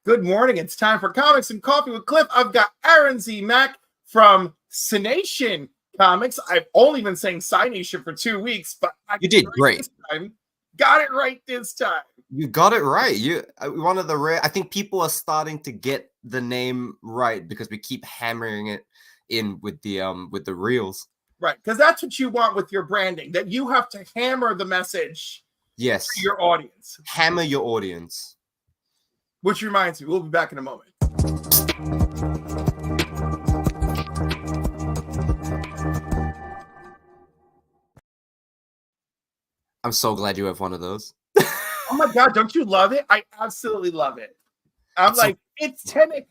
Good morning. It's time for Comics and Coffee with Cliff. I've got Aaron Z. Mack from Cynation Comics. I've only been saying Cynation for 2 weeks, but you did great this time. Got it right this time. You got it right. You one of the rare. I think people are starting to get the name right because we keep hammering it in with the reels. Right, because that's what you want with your branding. That you have to hammer the message. Yes, to your audience. Hammer your audience. Which reminds me, we'll be back in a moment. I'm so glad you have one of those. Oh my God, don't you love it? I absolutely love it. It's 10 it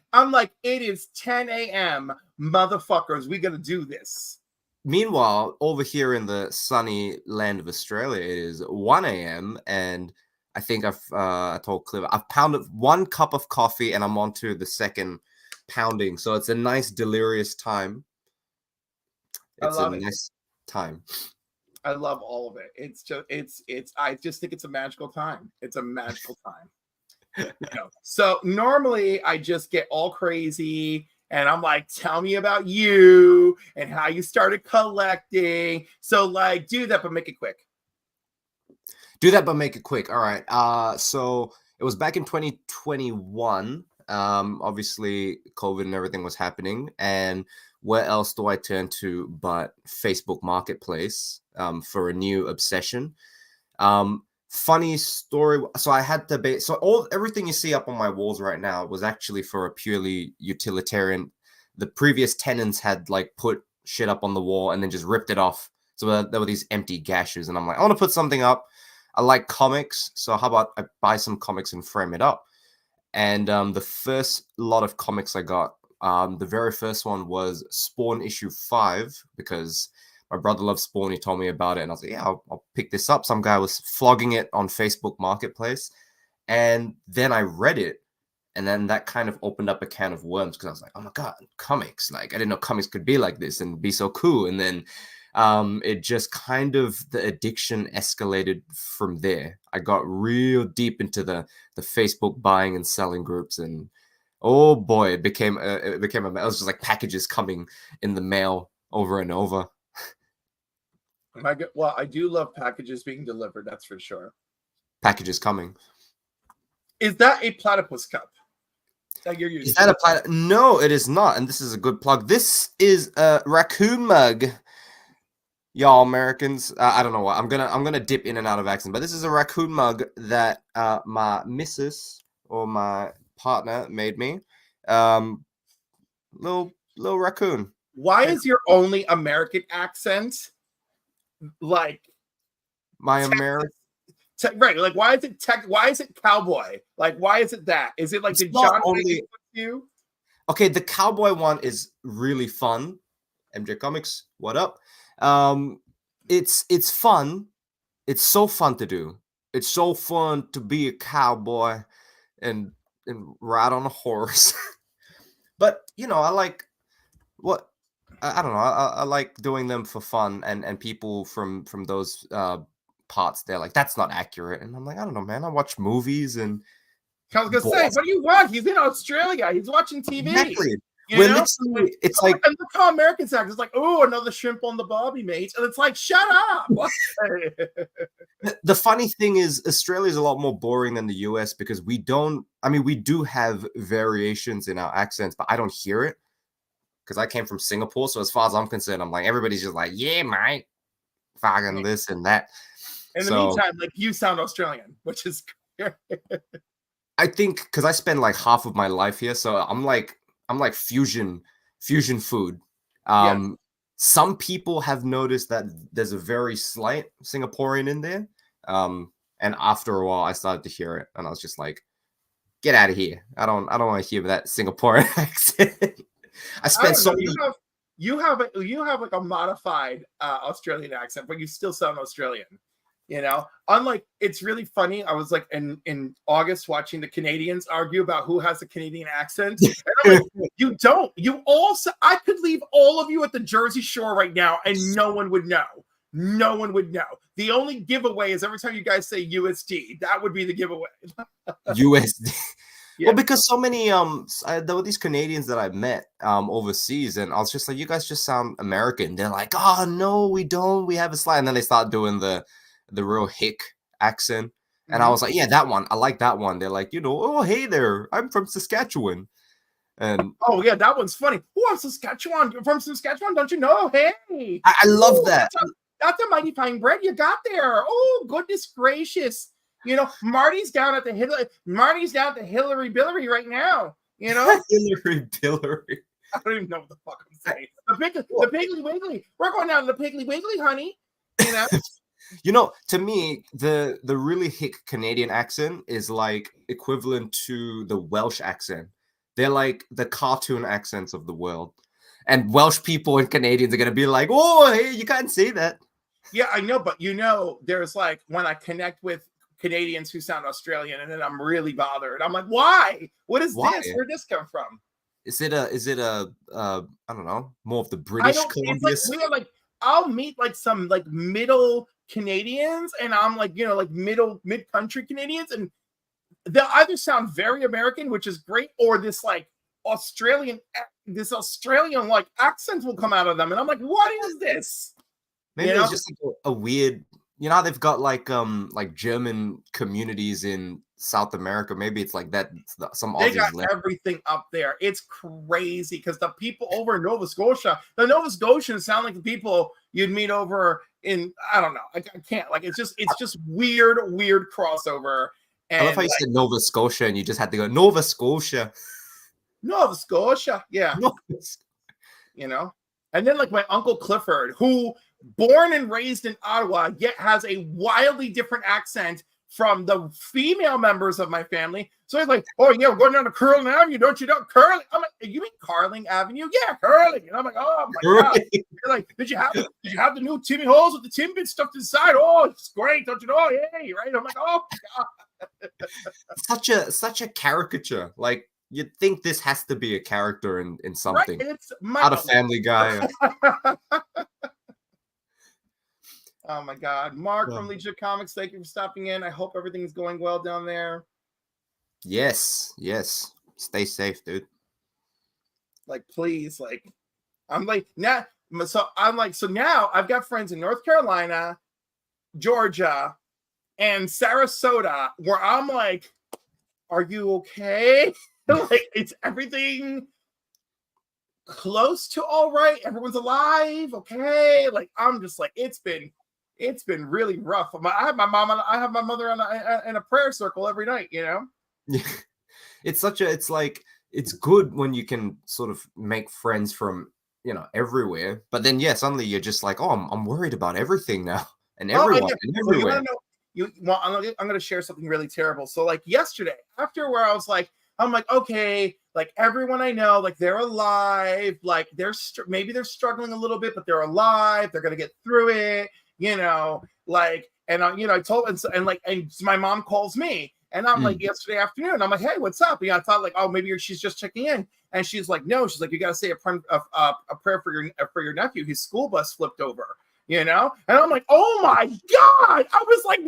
is 10 a.m. Motherfuckers, we gonna do this. Meanwhile, over here in the sunny land of Australia, it is 1 a.m. and I think I told Cliff I've pounded 1 cup of coffee and I'm on to the second pounding. So it's a nice delirious time. It's a nice time. I love all of it. I just think it's a magical time. It's a magical time. So normally I just get all crazy and I'm like, tell me about you and how you started collecting. So like, do that, but make it quick. Do that, but make it quick. All right. So it was back in 2021. Obviously, COVID and everything was happening. And where else do I turn to but Facebook Marketplace for a new obsession? Funny story. So I had to everything you see up on my walls right now was actually for a purely utilitarian. The previous tenants had like put shit up on the wall and then just ripped it off. So there were these empty gashes. And I'm like, I want to put something up. I like comics, so how about I buy some comics and frame it up? And the first lot of comics I got, the very first one was Spawn issue 5, because my brother loves Spawn. He told me about it, and I was like, yeah, I'll pick this up. Some guy was flogging it on Facebook Marketplace, and then I read it, and then that kind of opened up a can of worms, because I was like, oh my God, comics. Like, I didn't know comics could be like this and be so cool. And then it just kind of, the addiction escalated from there. I got real deep into the Facebook buying and selling groups, and oh boy, it became it was just like packages coming in the mail over and over. Well, I do love packages being delivered, that's for sure. Packages coming. Is that a platypus cup that you're using? Is that a No, it is not, and this is a good plug. This is a raccoon mug. Y'all Americans, I don't know what I'm gonna dip in and out of accent, but this is a raccoon mug that my missus or my partner made me. Little raccoon. Why is your only American accent like my American? Right, like why is it cowboy? Like why is it that? Is it like the John Wick with you? Okay, the cowboy one is really fun. MJ Comics, what up? It's fun. It's so fun to do. It's so fun to be a cowboy and ride on a horse. But I like I don't know. I like doing them for fun, and people from those parts, they're like, that's not accurate, and I'm like, I don't know, man. I watch movies and. I was gonna say, what do you want? He's in Australia. He's watching TV. Exactly. Literally, it's like, and look how Americans act. It's like, oh, another shrimp on the barbie, mate. And it's like, shut up. The funny thing is, Australia is a lot more boring than the US because we do have variations in our accents, but I don't hear it because I came from Singapore. So as far as I'm concerned, I'm like, everybody's just like, yeah, mate, fucking this and that. In the meantime, like, you sound Australian, which is I think because I spend like half of my life here, so I'm like fusion food. Some people have noticed that there's a very slight Singaporean in there. And after a while I started to hear it and I was just like, get out of here. I don't want to hear that Singaporean accent. I spent so many. You have like a modified Australian accent, but you still sound Australian. Unlike, it's really funny. I was like in August watching the Canadians argue about who has a Canadian accent. And I'm like, you don't. You also, I could leave all of you at the Jersey Shore right now and no one would know. No one would know. The only giveaway is every time you guys say USD. That would be the giveaway. USD. Well, because so many there were these Canadians that I met overseas, and I was just like, you guys just sound American. They're like, oh no, we don't. We have a slang, and then they start doing the real hick accent, and I was like, yeah, that one. I like that one. They're like, oh hey there, I'm from Saskatchewan, and oh yeah, that one's funny. Oh, I'm Saskatchewan. You're from Saskatchewan, don't you know? Hey, I love that. That's a mighty fine bread you got there. Oh, goodness gracious. Marty's down at the Hillary Billery right now. Hillary Billery. I don't even know what the fuck I'm saying. The Piggly Wiggly. We're going down to the Piggly Wiggly, honey. To me, the really hick Canadian accent is like equivalent to the Welsh accent. They're like the cartoon accents of the world. And Welsh people and Canadians are going to be like, oh, hey, you can't say that. Yeah, I know. But there's like when I connect with Canadians who sound Australian, and then I'm really bothered. I'm like, why? What is this? Where'd this come from? Is it a I don't know, more of the British Columbia? It's like I'll meet like some like middle Canadians, and I'm like, like mid-country Canadians, and they'll either sound very American, which is great, or this like Australian like accent will come out of them, and I'm like, what is this? Maybe it's just like a weird. How they've got like German communities in South America. Maybe it's like that. They got everything up there. It's crazy because the people over in Nova Scotia, the Nova Scotians sound like the people you'd meet over in, I don't know. I can't, like, it's just weird crossover. And I love how you said Nova Scotia and you just had to go Nova Scotia. Nova Scotia, yeah. And then like my Uncle Clifford, who born and raised in Ottawa, yet has a wildly different accent from the female members of my family. So he's like, oh yeah, we're going down to Curling Avenue, don't you know? Curling. I'm like, you mean Carling Avenue? Yeah, Curling. And I'm like, oh my God. You're like, did you have the new Timmy holes with the Timbit stuffed inside? Oh, it's great, don't you know? Yay, right? I'm like, oh my God. Such a caricature. Like, you'd think this has to be a character in something. Right? It's not a Family Guy. Oh my God. Mark from Legit Comics, thank you for stopping in. I hope everything's going well down there. Yes. Stay safe, dude. Like, please, like, I'm like, now, so now I've got friends in North Carolina, Georgia, and Sarasota where I'm like, are you okay? Like, it's everything close to all right. Everyone's alive. Okay. Like, I'm just like, it's been really rough. I have my mom and I have my mother in a prayer circle every night, Yeah. It's good when you can sort of make friends from, everywhere. But then, suddenly you're just like, oh, I'm worried about everything now and everyone and everywhere. I'm going to share something really terrible. So like yesterday, after where I was like, I'm like, okay, like everyone I know, like they're alive, like maybe they're struggling a little bit, but they're alive. They're going to get through it, like, and I told, and my mom calls me and I'm like, yesterday afternoon, I'm like, hey, what's up? I thought like, oh, maybe she's just checking in. And she's like, no, she's like, you got to say a prayer for your nephew. His school bus flipped over, and I'm like, oh my God. I was like,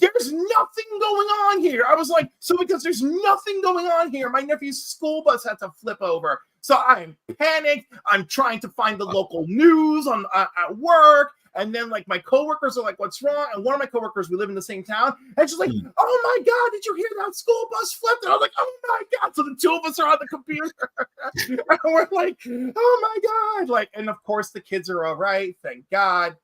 there's nothing going on here. I was like, so because there's nothing going on here, my nephew's school bus had to flip over. So I'm panicked. I'm trying to find the local news at work. And then like my coworkers are like, what's wrong? And one of my coworkers, we live in the same town. And she's like, oh my God, did you hear that school bus flipped? And I was like, oh my God. So the two of us are on the computer. And we're like, oh my God. Like, and of course the kids are all right. Thank God.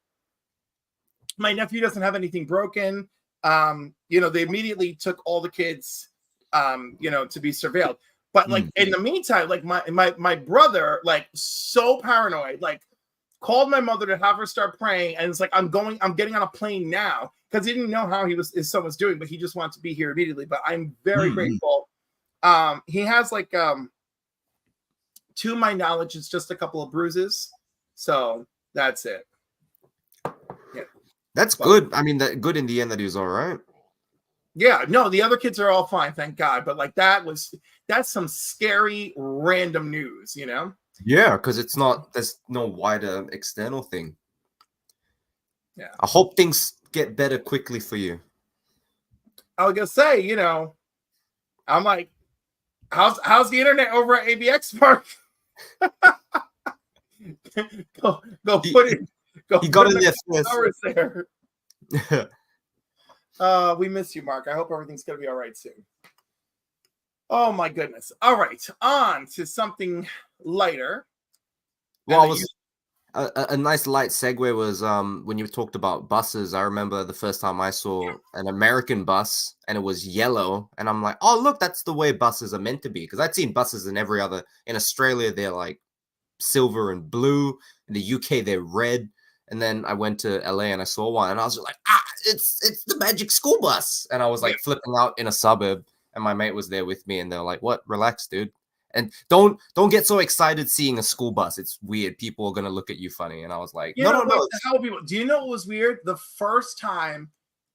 My nephew doesn't have anything broken. They immediately took all the kids, to be surveilled. But like in the meantime, like my brother, like so paranoid, like called my mother to have her start praying. And it's like, I'm getting on a plane now because he didn't know how his son was doing, but he just wanted to be here immediately. But I'm very grateful. He has like, to my knowledge, it's just a couple of bruises. So that's it. Yeah. That's good. I mean, good in the end that he was all right. Yeah, no, the other kids are all fine, thank God. But like that's some scary random news, Yeah, because there's no wider external thing. Yeah. I hope things get better quickly for you. I was gonna say, I'm like, How's the internet over at ABX Park? go He, put it. Go he put got in in there the first. hours there. We miss you, Mark. I hope everything's gonna be all right soon. Oh my goodness. All right, on to something lighter. Well, I was a nice light segue was when you talked about buses. I remember the first time I saw an American bus and it was yellow, and I'm like, oh look, that's the way buses are meant to be. Because I'd seen buses in every other. In Australia, they're like silver and blue. In the UK, they're red. And then I went to LA and I saw one, and I was just like, it's the magic school bus. And I was like flipping out in a suburb, and my mate was there with me, and they're like, what? Relax, dude. And don't get so excited seeing a school bus. It's weird. People are gonna look at you funny. And I was like, no. How people? Do you know what was weird? The first time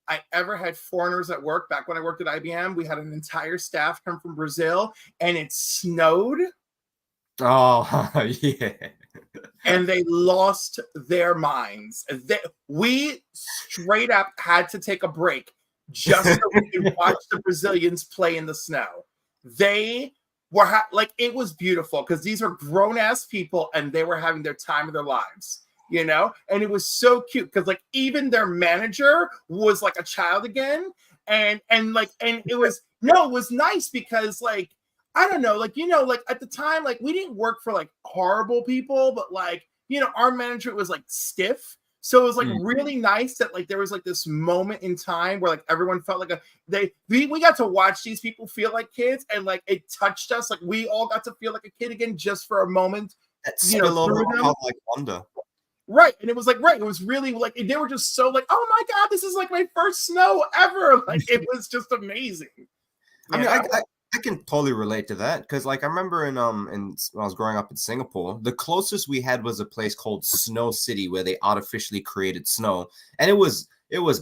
I ever had foreigners at work, back when I worked at IBM, we had an entire staff come from Brazil, and it snowed. Oh yeah. And they lost their minds. We straight up had to take a break just so we could watch the Brazilians play in the snow. They were like, it was beautiful because these are grown ass people and they were having their time of their lives, you know? And it was so cute because like even their manager was like a child again. And it was nice because like, I don't know, like, you know, like at the time, like we didn't work for like horrible people, but like, you know, our management was like stiff. So it was like really nice that like there was like this moment in time where like everyone felt like we got to watch these people feel like kids, and like it touched us. Like we all got to feel like a kid again just for a moment. You know, through them. Like wonder. Right. And it was like, right. It was really like, they were just so like, oh my God, this is like my first snow ever. Like it was just amazing. I mean, I can totally relate to that because, like, I remember in when I was growing up in Singapore, the closest we had was a place called Snow City where they artificially created snow, and it was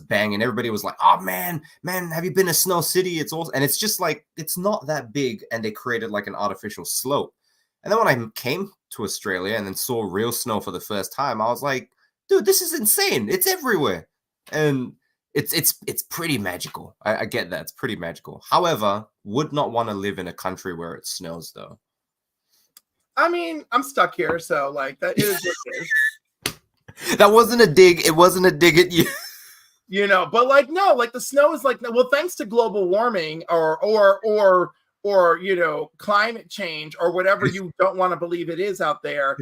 banging. Everybody was like, "Oh man, have you been to Snow City? It's awesome." And it's just like it's not that big, and they created like an artificial slope. And then when I came to Australia and then saw real snow for the first time, I was like, "Dude, this is insane! It's everywhere!" And it's pretty magical. I get that. It's pretty magical. However, would not want to live in a country where it snows though. I mean, I'm stuck here, so like that is what it is. That wasn't a dig. It wasn't a dig at you. You know, but like no, like the snow is like, well, thanks to global warming or you know, climate change or whatever you don't want to believe it is out there.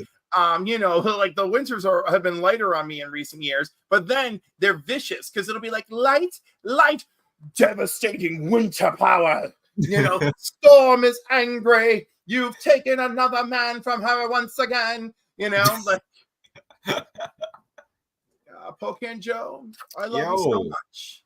You know, like the winters have been lighter on me in recent years, but then they're vicious because it'll be like light, devastating winter power. You know, storm is angry. You've taken another man from her once again. You know, like Pocan Joe, I love you so much.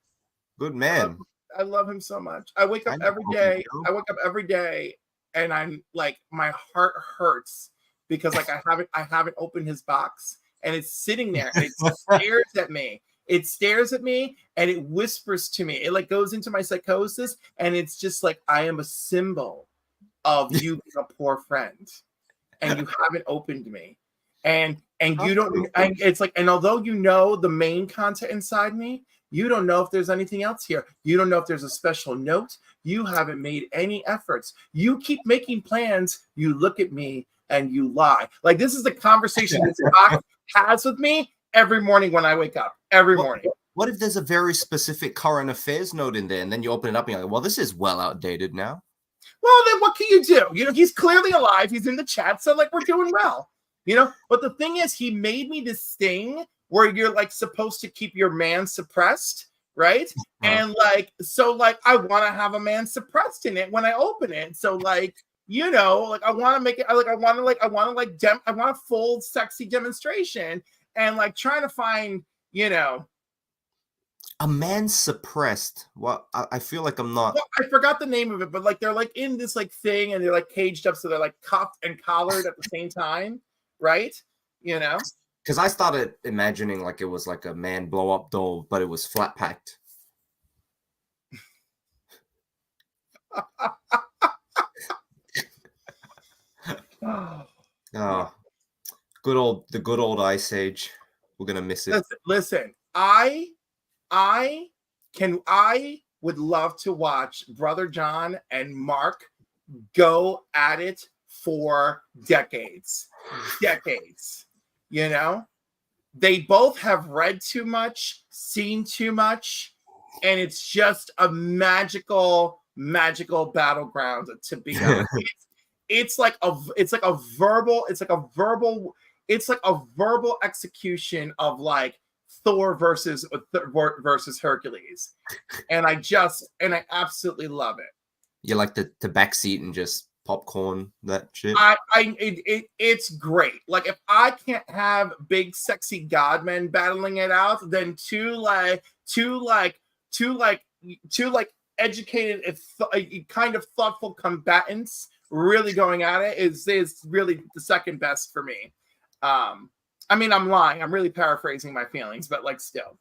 Good man. I love him so much. I wake up every day. And I'm like, my heart hurts because like I haven't opened his box, and it's sitting there and it stares at me. It stares at me and it whispers to me. It like goes into my psychosis, and it's just like, I am a symbol of you being a poor friend, and you haven't opened me. And you don't, and it's like, and although you know the main content inside me, you don't know if there's anything else here. You don't know if there's a special note. You haven't made any efforts. You keep making plans. You look at me and you lie. Like this is the conversation that Doc has with me every morning when I wake up. Every morning. What if there's a very specific current affairs note in there, and then you open it up and you're like, well, this is well outdated now. Well, then what can you do? You know, he's clearly alive. He's in the chat. So like we're doing well. You know, but the thing is, he made me this thing where you're like supposed to keep your man suppressed, right? And like, so like, I want to have a man suppressed in it when I open it. So like, you know, like I want to make it, I want a full sexy demonstration, and like trying to find, you know, a man suppressed. Well, I feel like I'm not. Well, I forgot the name of it, but like they're like in this like thing, and they're like caged up, so they're like cuffed and collared at the same time. Right, you know, because I started imagining like it was like a man blow up doll, but it was flat packed. Oh, the good old Ice Age. We're gonna miss it. Listen, I would love to watch Brother John and Mark go at it for decades. You know, they both have read too much, seen too much, and it's just a magical battleground to be on. It's like a verbal execution of like Thor versus Hercules, and I absolutely love it. You like the backseat and just popcorn that shit. It's great. Like if I can't have big sexy godmen battling it out, then two educated kind of thoughtful combatants really going at it is really the second best for me. I mean, I'm lying. I'm really paraphrasing my feelings, but like still.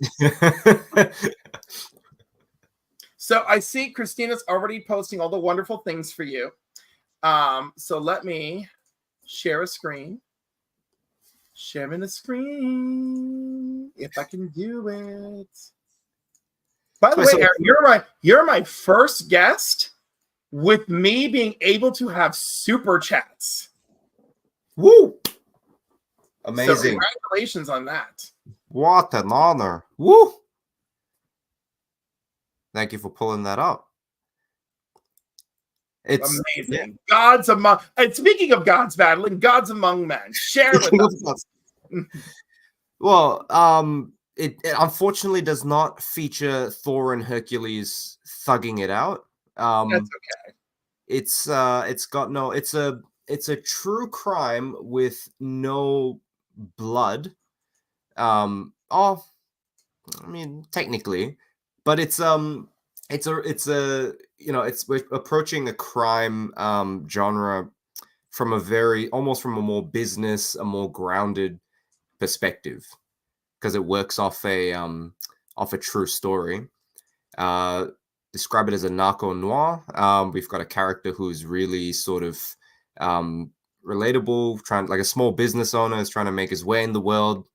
So I see Christina's already posting all the wonderful things for you. So let me share a screen. Sharing the screen, if I can do it. By the way, Aaron, you're my first guest with me being able to have super chats. Woo! Amazing. So congratulations on that. What an honor. Woo! Thank you for pulling that up. It's amazing. Yeah. Gods among, and speaking of gods battling, gods among men. Share with us. Well, it unfortunately does not feature Thor and Hercules thugging it out. That's okay. It's got no. It's a true crime with no blood. I mean, technically, but it's a we're approaching a crime genre from almost from a more business, a more grounded perspective, because it works off a true story. Describe it as a narco noir. We've got a character who's really sort of relatable, like a small business owner is trying to make his way in the world,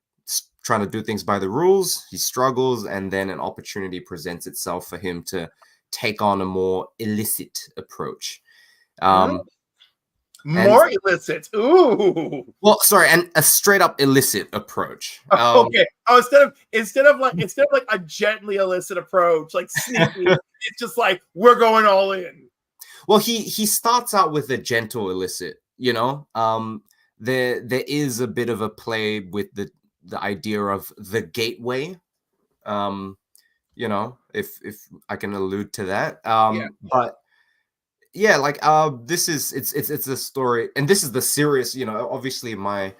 trying to do things by the rules. He struggles, and then an opportunity presents itself for him to take on a more illicit approach. More illicit. Ooh. Well, sorry, and a straight up illicit approach. Okay. Oh, instead of like a gently illicit approach, like sneaky, it's just like we're going all in. Well, he starts out with a gentle illicit, you know. There is a bit of a play with the idea of the gateway. You know, if I can allude to that. Yeah. But yeah, like this is it's a story, and this is the serious, you know, obviously my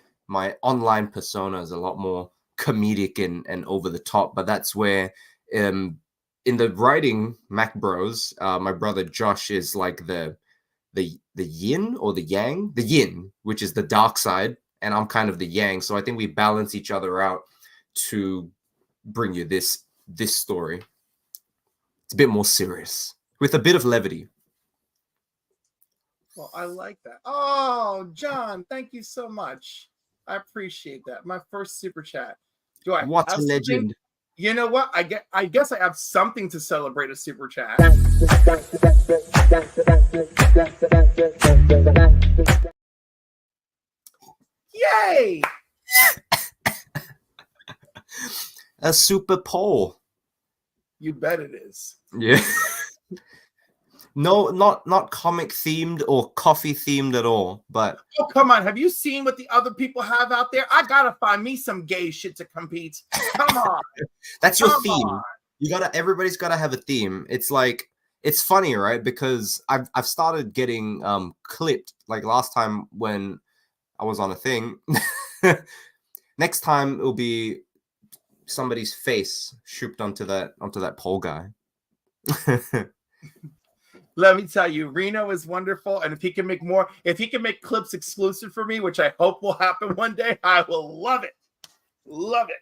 online persona is a lot more comedic and over the top, but that's where in the writing Mac Bros, my brother Josh is like the yin or the yang, the yin, which is the dark side, and I'm kind of the yang. So I think we balance each other out to bring you this story. It's a bit more serious with a bit of levity. Well, I like that. Oh, John, thank you so much. I appreciate that. My first super chat. What a legend. You know what? I guess I have something to celebrate a super chat. Yay! A super poll. You bet it is. Yeah. No, not comic themed or coffee themed at all. But oh, come on! Have you seen what the other people have out there? I gotta find me some gay shit to compete. Come on. That's your theme. Everybody's gotta have a theme. It's like, it's funny, right? Because I've started getting clipped. Like last time when I was on a thing. Next time it'll be somebody's face shooped onto that pole guy. Let me tell you, Reno is wonderful, and if he can make clips exclusive for me, which I hope will happen one day, I will love it. Love it.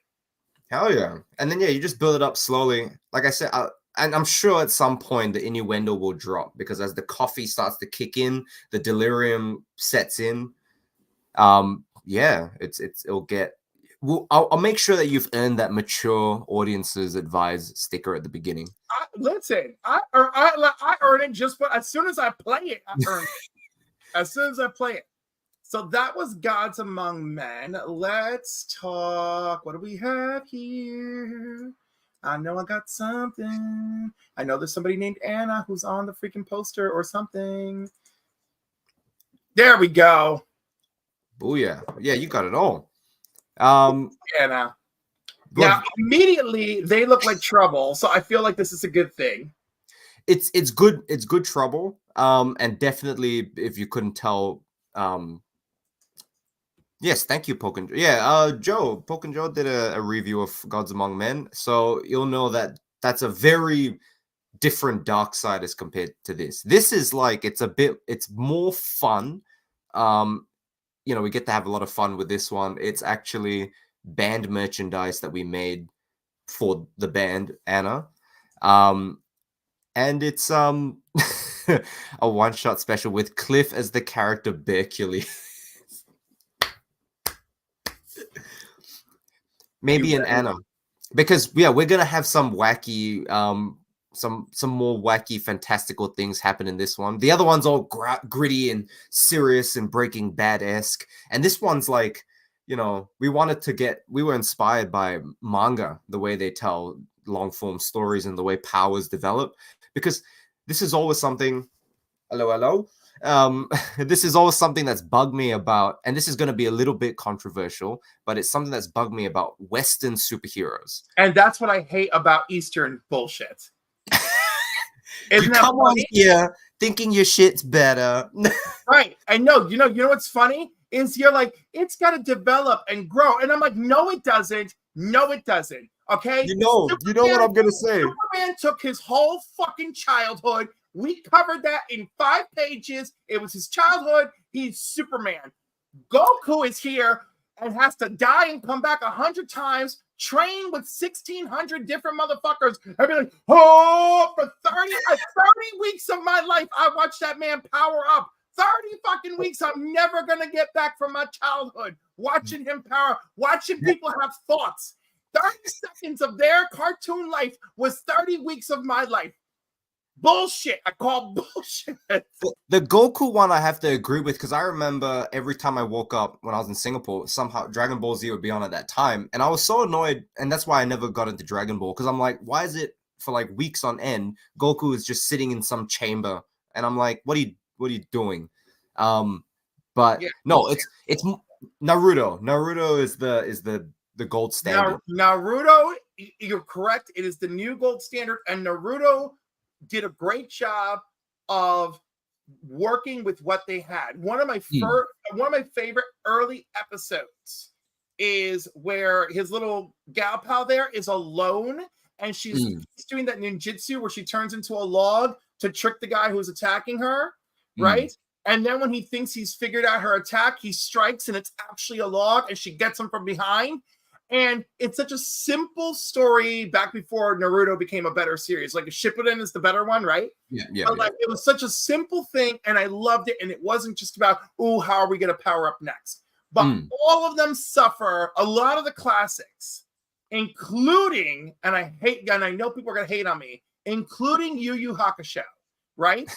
Hell yeah. And then you just build it up slowly. Like I said, and I'm sure at some point the innuendo will drop, because as the coffee starts to kick in, the delirium sets in. It'll get. I'll make sure that you've earned that mature audiences advise sticker at the beginning. listen, I earn it just but as soon as I play it, I earn it. As soon as I play it. So that was Gods Among Men. Let's talk. What do we have here? I know I got something. I know there's somebody named Anna who's on the freaking poster or something. There we go. Booyah. Yeah, you got it all. Anna. Now, immediately they look like trouble, so I feel like this is a good thing. It's good. It's good trouble. And definitely, if you couldn't tell, yes, thank you, Poke and Joe. Yeah, Poke and Joe did a review of Gods Among Men, so you'll know that that's a very different dark side as compared to this. This is like it's more fun. We get to have a lot of fun with this one. It's actually band merchandise that we made for the band Anna. And it's a one-shot special with Cliff as the character Berkeley. Maybe an Anna. Because we're gonna have some wacky some more wacky fantastical things happen in this one. The other one's all gritty and serious and Breaking Bad-esque. And this one's like, we were inspired by manga, the way they tell long form stories and the way powers develop, because this is always something. Hello. This is always something that's bugged me about, and this is going to be a little bit controversial, but it's something that's bugged me about Western superheroes. And that's what I hate about Eastern bullshit. You come on here thinking your shit's better. Right. I know. You know what's funny? Is you're like, it's got to develop and grow. And I'm like, no, it doesn't. No, it doesn't. Okay? You know what I'm going to say. Superman took his whole fucking childhood. We covered that in 5 pages. It was his childhood. He's Superman. Goku is here and has to die and come back 100 times, train with 1,600 different motherfuckers. I'd be like, for 30 weeks of my life, I watched that man power up. 30 fucking weeks, I'm never going to get back from my childhood. Watching him power, watching people have thoughts. 30 seconds of their cartoon life was 30 weeks of my life. Bullshit. I call bullshit. The Goku one I have to agree with, because I remember every time I woke up when I was in Singapore, somehow Dragon Ball Z would be on at that time. And I was so annoyed, and that's why I never got into Dragon Ball, because I'm like, why is it for like weeks on end, Goku is just sitting in some chamber? And I'm like, what are you doing? But yeah, no, it's Naruto. Naruto is the gold standard. Naruto, you're correct. It is the new gold standard, and Naruto did a great job of working with what they had. One of my favorite early episodes is where his little gal pal there is alone, and she's doing that ninjutsu where she turns into a log to trick the guy who's attacking her, right? And then when he thinks he's figured out her attack, he strikes and it's actually a log, and she gets him from behind. And it's such a simple story back before Naruto became a better series. Like Shippuden is the better one, right? Yeah. But like it was such a simple thing, and I loved it. And it wasn't just about, how are we going to power up next? But all of them suffer. A lot of the classics, including, and I know people are going to hate on me, including Yu Yu Hakusho, right?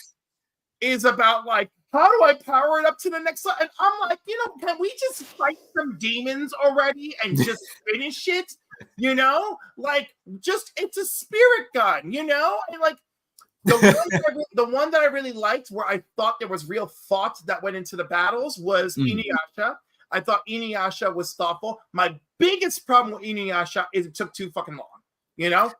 Is about like, how do I power it up to the next level? And I'm like, can we just fight some demons already and just finish it? Like it's a spirit gun, and like the one that I really liked, where I thought there was real thought that went into the battles, was Inuyasha. I thought Inuyasha was thoughtful. My biggest problem with Inuyasha is it took too fucking long.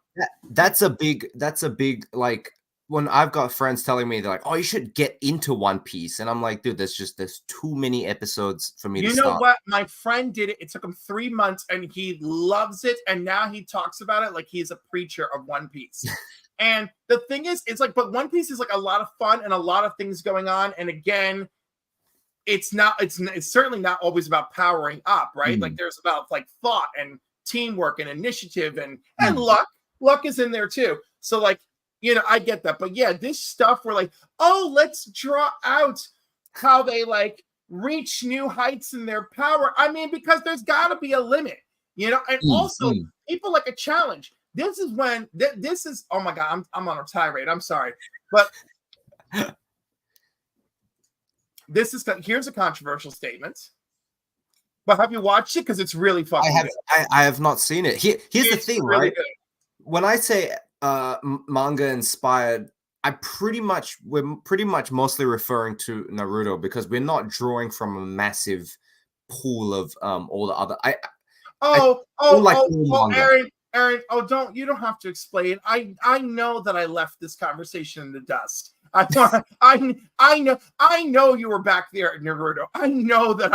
That's a big like. When I've got friends telling me, they're like, "Oh, you should get into One Piece," and I'm like, "Dude, there's too many episodes for me to start." You know what? My friend did it. It took him 3 months, and he loves it. And now he talks about it like he's a preacher of One Piece. And the thing is, it's like, but One Piece is like a lot of fun and a lot of things going on. And again, it's certainly not always about powering up, right? Like there's about like thought and teamwork and initiative and luck. Luck is in there too. So like, I get that. But yeah, this stuff we're like, let's draw out how they like reach new heights in their power. I mean, because there's got to be a limit, and also people like a challenge. this is when this is. Oh my god, I'm on a tirade. I'm sorry, but this is here's a controversial statement. But have you watched it? Because it's really fucking good. I have not seen it. Here's the thing, really right? Good. When I say manga inspired, we're pretty much mostly referring to Naruto because we're not drawing from a massive pool of all the other. Aaron, you don't have to explain. I know that I left this conversation in the dust. I know you were back there at Naruto. I know that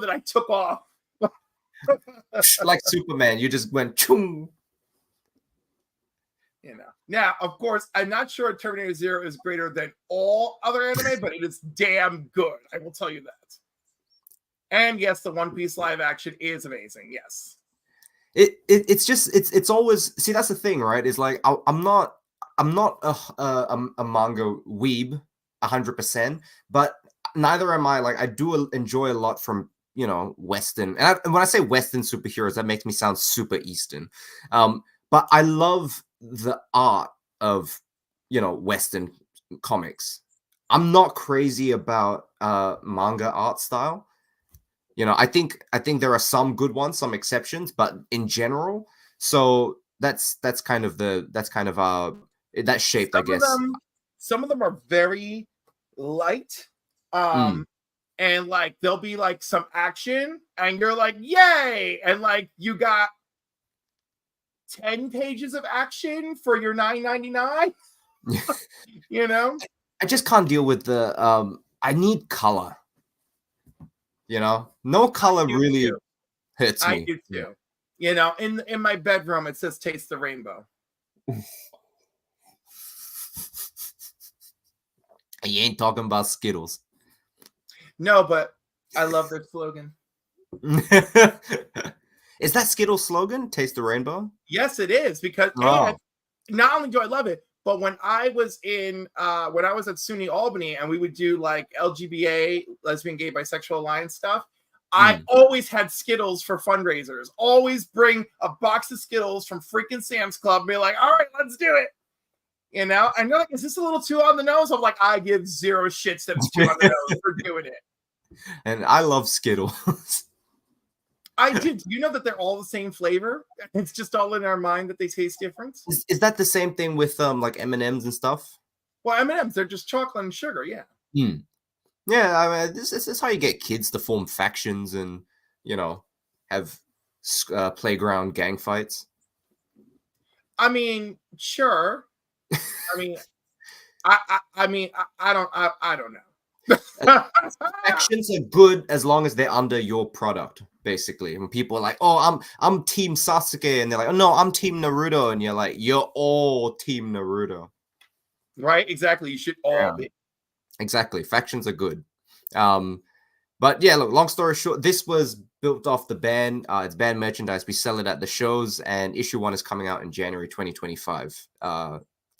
I took off. Like Superman, you just went chung. You know. Now, of course, I'm not sure Terminator Zero is greater than all other anime, but it is damn good. I will tell you that. And yes, the One Piece live action is amazing. Yes. It's always, see, that's the thing, right? Is like I'm not a manga weeb 100%, but neither am I. Like I do enjoy a lot from Western, and when I say Western superheroes, that makes me sound super Eastern. But I love the art of Western comics. I'm not crazy about manga art style. I think there are some good ones, some exceptions, but in general, so that's kind of that shaped, I guess. Some of them are very light, and like there'll be like some action, and you're like, yay! And like you got 10 pages of action for your $9.99. I just can't deal with the I need color. No color really hurts me. I do too. In my bedroom, it says "Taste the Rainbow." You ain't talking about Skittles. No, but I love their slogan. Is that Skittles slogan? Taste the Rainbow? Yes, it is. Because and not only do I love it, but when I was at SUNY Albany and we would do like LGBA, lesbian, gay, bisexual alliance stuff, I always had Skittles for fundraisers. Always bring a box of Skittles from freaking Sam's Club and be like, all right, let's do it. And you're like, is this a little too on the nose? I'm like, I give zero shits that it's too on the nose for doing it. And I love Skittles. I did. You know that they're all the same flavor? It's just all in our mind that they taste different. Is that the same thing with like M&Ms and stuff? Well, M&Ms, they're just chocolate and sugar, yeah. Yeah, I mean, this is how you get kids to form factions and have playground gang fights. I mean, sure. I mean, I don't know. Factions are good as long as they're under your product, basically. When people are like, "Oh, I'm Team Sasuke," and they're like, "Oh no, I'm Team Naruto," and you're like, "You're all Team Naruto." Right? Exactly. You should all be. Exactly. Factions are good. But yeah, look, long story short, this was built off the band. It's band merchandise. We sell it at the shows, and issue 1 is coming out in January 2025.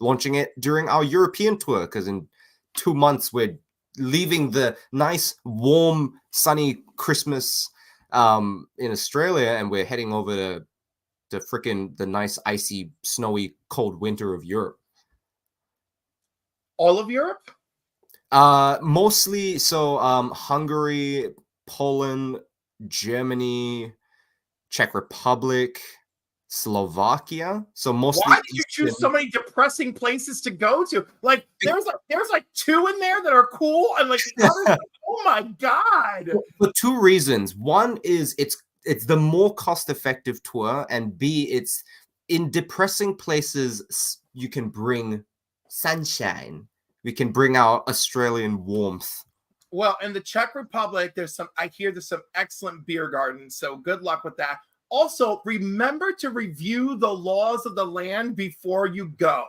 Launching it during our European tour, because in 2 months we're leaving the nice, warm, sunny Christmas in Australia, and we're heading over to freaking the nice, icy, snowy, cold winter of Europe. All of Europe? Mostly. So Hungary, Poland, Germany, Czech Republic, Slovakia. So mostly. Why did you choose so many depressing places to go to? Like there's like 2 in there that are cool, and like the others, oh my god. For 2 reasons. One is it's the more cost-effective tour, and B, it's in depressing places you can bring sunshine. We can bring our Australian warmth. Well, in the Czech Republic, I hear there's some excellent beer gardens, so good luck with that. Also, remember to review the laws of the land before you go.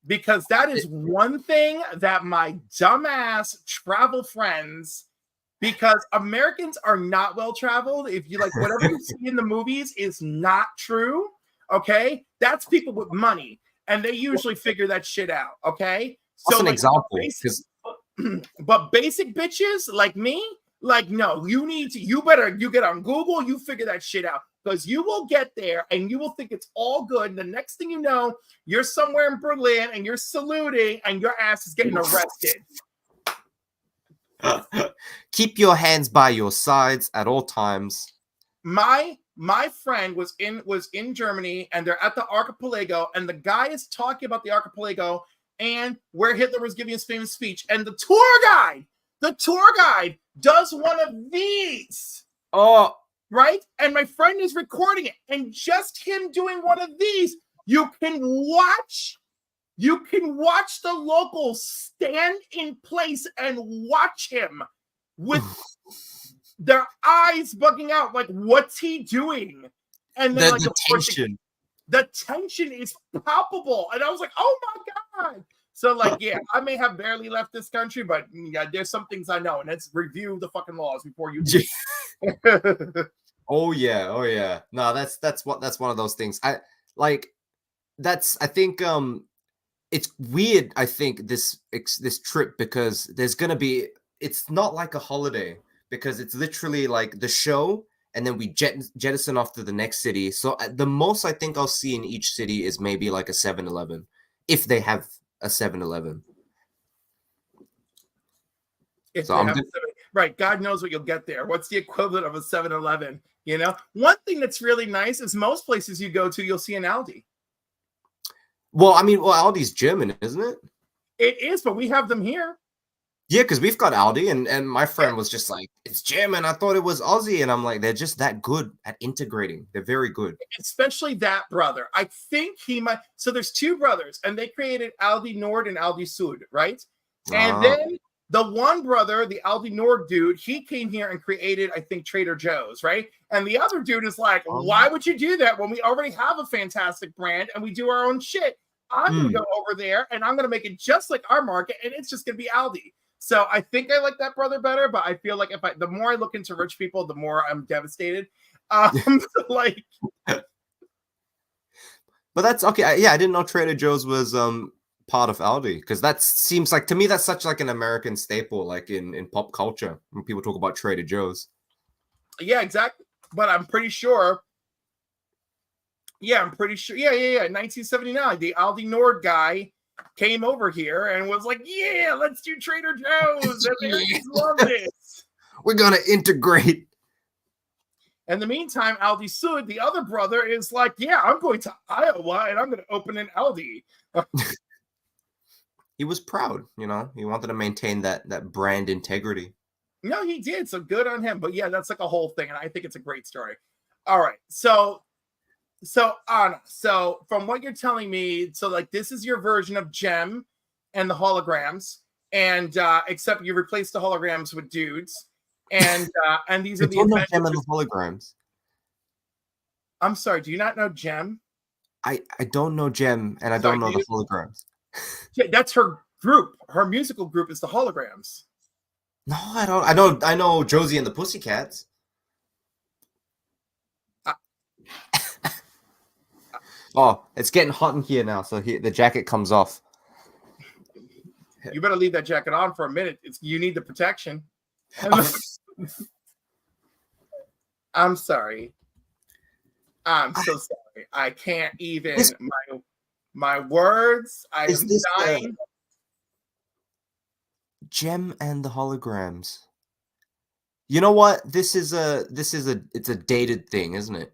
Because that is one thing that my dumbass travel friends, because Americans are not well traveled. If you like whatever you see in the movies is not true, okay? That's people with money, and they usually figure that shit out, okay? That's an example. But basic bitches like me, like, no, you get on Google, you figure that shit out. because you will get there and you will think it's all good. And the next thing you know, you're somewhere in Berlin and you're saluting and your ass is getting arrested. Keep your hands by your sides at all times. My friend was in Germany and they're at the Archipelago and the guy is talking about the Archipelago and where Hitler was giving his famous speech. And the tour guide does one of these. Oh, right? And my friend is recording it. And just him doing one of these, you can watch the locals stand in place and watch him with their eyes bugging out. Like, what's he doing? And then the tension. The tension is palpable. And I was like, oh my God. So, like, yeah, I may have barely left this country, but yeah, there's some things I know, and it's review the fucking laws before you do. Oh yeah. No, that's one of those things. I think it's weird. I think this trip because there's gonna be. It's not like a holiday because it's literally like the show. And then we jettison off to the next city. So the most I think I'll see in each city is maybe like a 7-Eleven, if they have a 7-Eleven. Right, God knows what you'll get there. What's the equivalent of a 7-Eleven? You know, one thing that's really nice is most places you go to, you'll see an Aldi. Well, I mean, Aldi's German, isn't it? It is, but we have them here. Yeah, because we've got Aldi, and my friend was just like, it's German. I thought it was Aussie. And I'm like, they're just that good at integrating. They're very good. Especially that brother. I think he might. So there's two brothers, and they created Aldi Nord and Aldi Sud, right? And then the one brother, the Aldi Nord dude, he came here and created, I think, Trader Joe's, right? And the other dude is like, why would you do that when we already have a fantastic brand and we do our own shit? I'm going to go over there, and I'm going to make it just like our market, and it's just going to be Aldi. So I think I like that brother better, but I feel like the more I look into rich people, the more I'm devastated. But that's okay. Yeah, I didn't know Trader Joe's was part of Aldi because that seems like to me that's such like an American staple, like in pop culture when people talk about Trader Joe's. Yeah, exactly. But I'm pretty sure. Yeah, I'm pretty sure. Yeah. 1979, the Aldi Nord guy came over here and was like, yeah, let's do Trader Joe's. Americans love this. We're going to integrate. In the meantime, Aldi Sud, the other brother, is like, yeah, I'm going to Iowa and I'm going to open an Aldi. He was proud, you know. He wanted to maintain that brand integrity. No, he did. So good on him. But yeah, that's like a whole thing. And I think it's a great story. All right. So Anna, so from what you're telling me, so like this is your version of Gem and the holograms, and except you replace the holograms with dudes, and these are the Gem and the holograms. I'm sorry, do you not know Gem? I don't know Gem, and I don't know the holograms. Yeah, that's her group. Her musical group is the holograms. No, I don't. I know Josie and the Pussycats. Oh, it's getting hot in here now, so the jacket comes off. You better leave that jacket on for a minute. You need the protection. I'm sorry. I'm so sorry. I can't even. My words. I am dying. Gem and the holograms. You know what? It's a dated thing, isn't it?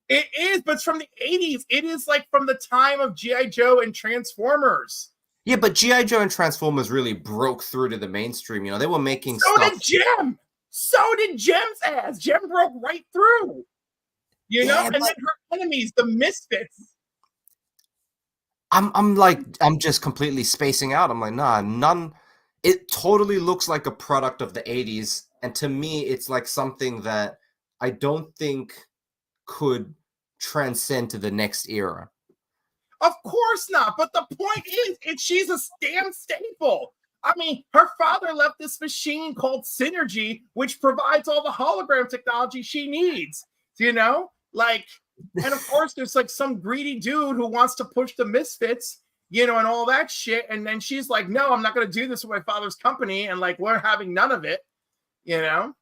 It is, but it's from the 80s. It is like from the time of G.I. Joe and Transformers. Yeah, but G.I. Joe and Transformers really broke through to the mainstream. You know, they were making stuff. So did Gem. So did Gem's ass. Gem broke right through. You know? And then her enemies, the Misfits. I'm just completely spacing out. I'm like, nah, none. It totally looks like a product of the 80s. And to me, it's like something that I don't think could transcend to the next era. Of course not. But the point is, she's a damn staple. I mean, her father left this machine called Synergy, which provides all the hologram technology she needs. You know? Like, and of course, there's like some greedy dude who wants to push the Misfits, you know, and all that shit. And then she's like, no, I'm not going to do this with my father's company. And like, we're having none of it, you know?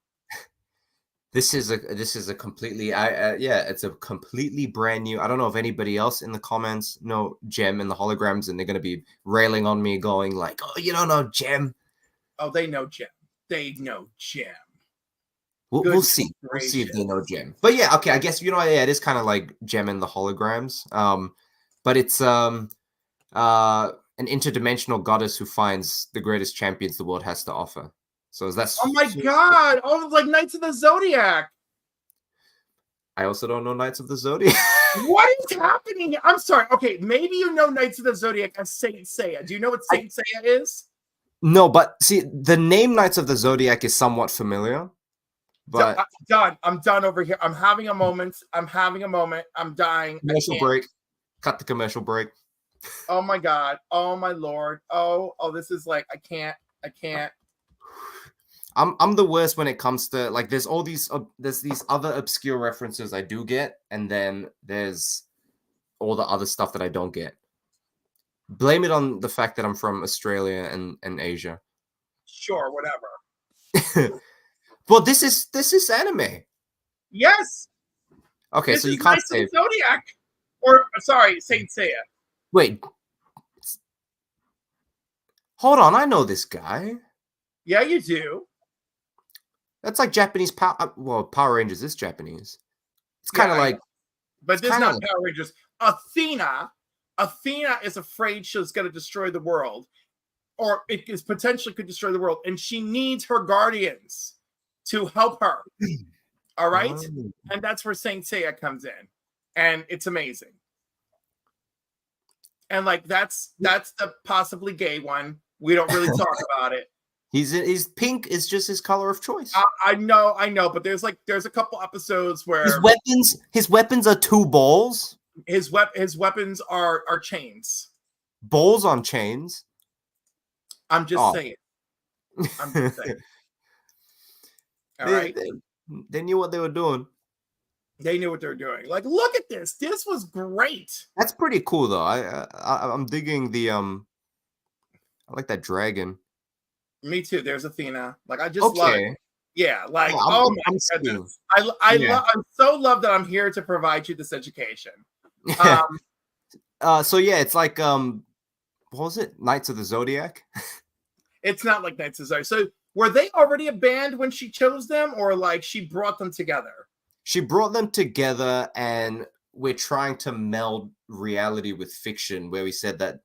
This is a completely yeah, it's a completely brand new. I don't know if anybody else in the comments know Gem and the holograms, and they're gonna be railing on me, going like, "Oh, you don't know Gem." Oh, they know Gem. They know Gem. We'll see. We'll see if they know Gem. But yeah, okay. I guess yeah, it is kind of like Gem and the holograms. But it's an interdimensional goddess who finds the greatest champions the world has to offer. So that's. Oh my god! Oh, it's like Knights of the Zodiac. I also don't know Knights of the Zodiac. What is happening? I'm sorry. Okay, maybe you know Knights of the Zodiac as Saint Seiya. Do you know what Saint Seiya is? No, but see, the name Knights of the Zodiac is somewhat familiar. But done. I'm done over here. I'm having a moment. I'm dying. Commercial break. Cut the commercial break. Oh my god. Oh my lord. Oh, this is like I can't. I'm the worst when it comes to like there's these other obscure references I do get, and then there's all the other stuff that I don't get. Blame it on the fact that I'm from Australia and Asia. Sure, whatever. Well, this is anime. Yes. Okay, so you can't say Zodiac, or sorry, Saint Seiya. Wait. Hold on, I know this guy. Yeah, you do. That's like Japanese power. Well, Power Rangers is Japanese. It's kind of like, but this is not Power Rangers. Athena is afraid she's going to destroy the world, or it is potentially could destroy the world, and she needs her guardians to help her. All right, and that's where Saint Seiya comes in, and it's amazing. And like that's the possibly gay one. We don't really talk about it. He's pink is just his color of choice. I know, but there's a couple episodes where his weapons are two balls. His weapons are chains. Balls on chains. I'm just saying. All right. They knew what they were doing. They knew what they were doing. Like, look at this. This was great. That's pretty cool, though. I'm digging the I like that dragon. Me too. There's Athena. Like, I just love it. Yeah. Like, my goodness. I'm so love that I'm here to provide you this education. So yeah, it's like what was it? Knights of the Zodiac. It's not like Knights of the Zodiac. So were they already a band when she chose them, or like she brought them together? She brought them together, and we're trying to meld reality with fiction, where we said that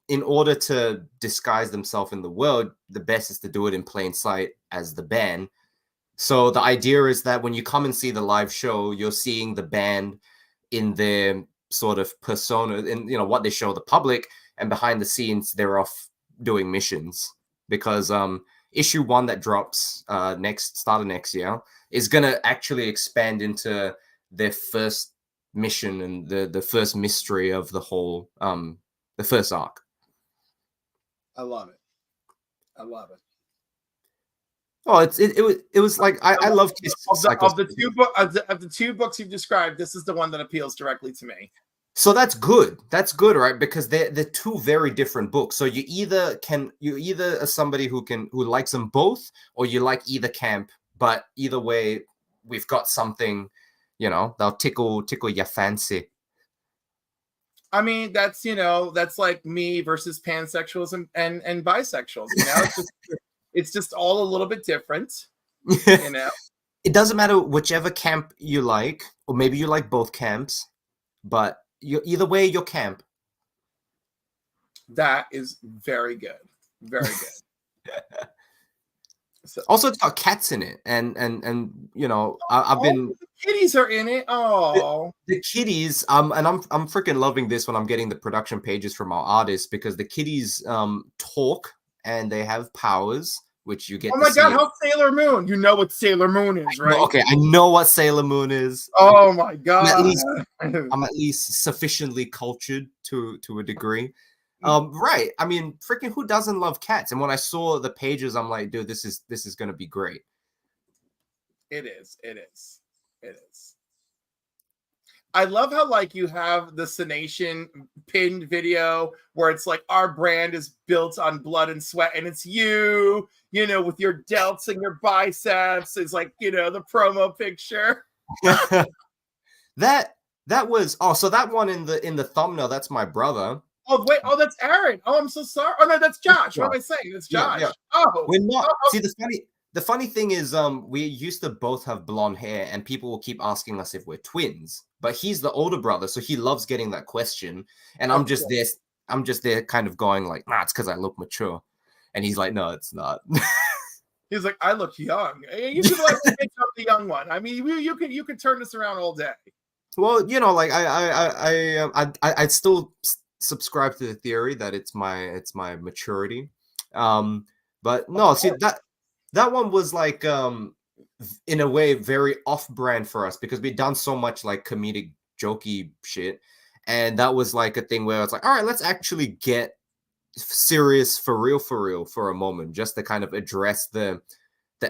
in order to disguise themselves in the world, the best is to do it in plain sight as the band. So the idea is that when you come and see the live show, you're seeing the band in their sort of persona, in what they show the public, and behind the scenes they're off doing missions. Because issue 1 that drops start of next year is gonna actually expand into their first mission and the first mystery of the whole the first arc. I love it. Oh, it was like I love of the two books you've described. This is the one that appeals directly to me. So that's good. That's good, right? Because they're two very different books. So you either are somebody who likes them both, or you like either camp. But either way, we've got something, that'll tickle your fancy. I mean, that's like me versus pansexuals and bisexuals. It's just all a little bit different. It doesn't matter whichever camp you like, or maybe you like both camps, but either way, you're camp. That is very good. Very good. So, also, it's got cats in it, and I've been the kitties are in it. Oh, the kitties. And I'm freaking loving this when I'm getting the production pages from our artists, because the kitties talk and they have powers, which you get. Oh my god, how Sailor Moon! You know what Sailor Moon is, right? Okay, I know what Sailor Moon is. Oh my god! I'm at least sufficiently cultured to a degree. Right. I mean, freaking who doesn't love cats? And when I saw the pages, I'm like, dude, this is gonna be great. It is. I love how like you have the Cynation pinned video where it's like our brand is built on blood and sweat, and it's you know, with your delts and your biceps is like, you know, the promo picture. that was so that one in the thumbnail, that's my brother. Oh wait, oh that's Aaron. Oh, I'm so sorry. Oh no, that's Josh. What am I saying? It's Josh. Yeah. Oh, we're not. oh. See, the funny thing is, we used to both have blonde hair, and people will keep asking us if we're twins. But he's the older brother, so he loves getting that question. And I'm just there, kind of going like, nah, it's because I look mature. And he's like, no, it's not. He's like, I look young. You can like pick up the young one. I mean, you can turn this around all day. Well, you know, like I still subscribe to the theory that it's my maturity. But no, see that one was like in a way very off-brand for us because we'd done so much like comedic jokey shit, and that was like a thing where it's like, all right, let's actually get serious for real for a moment, just to kind of address the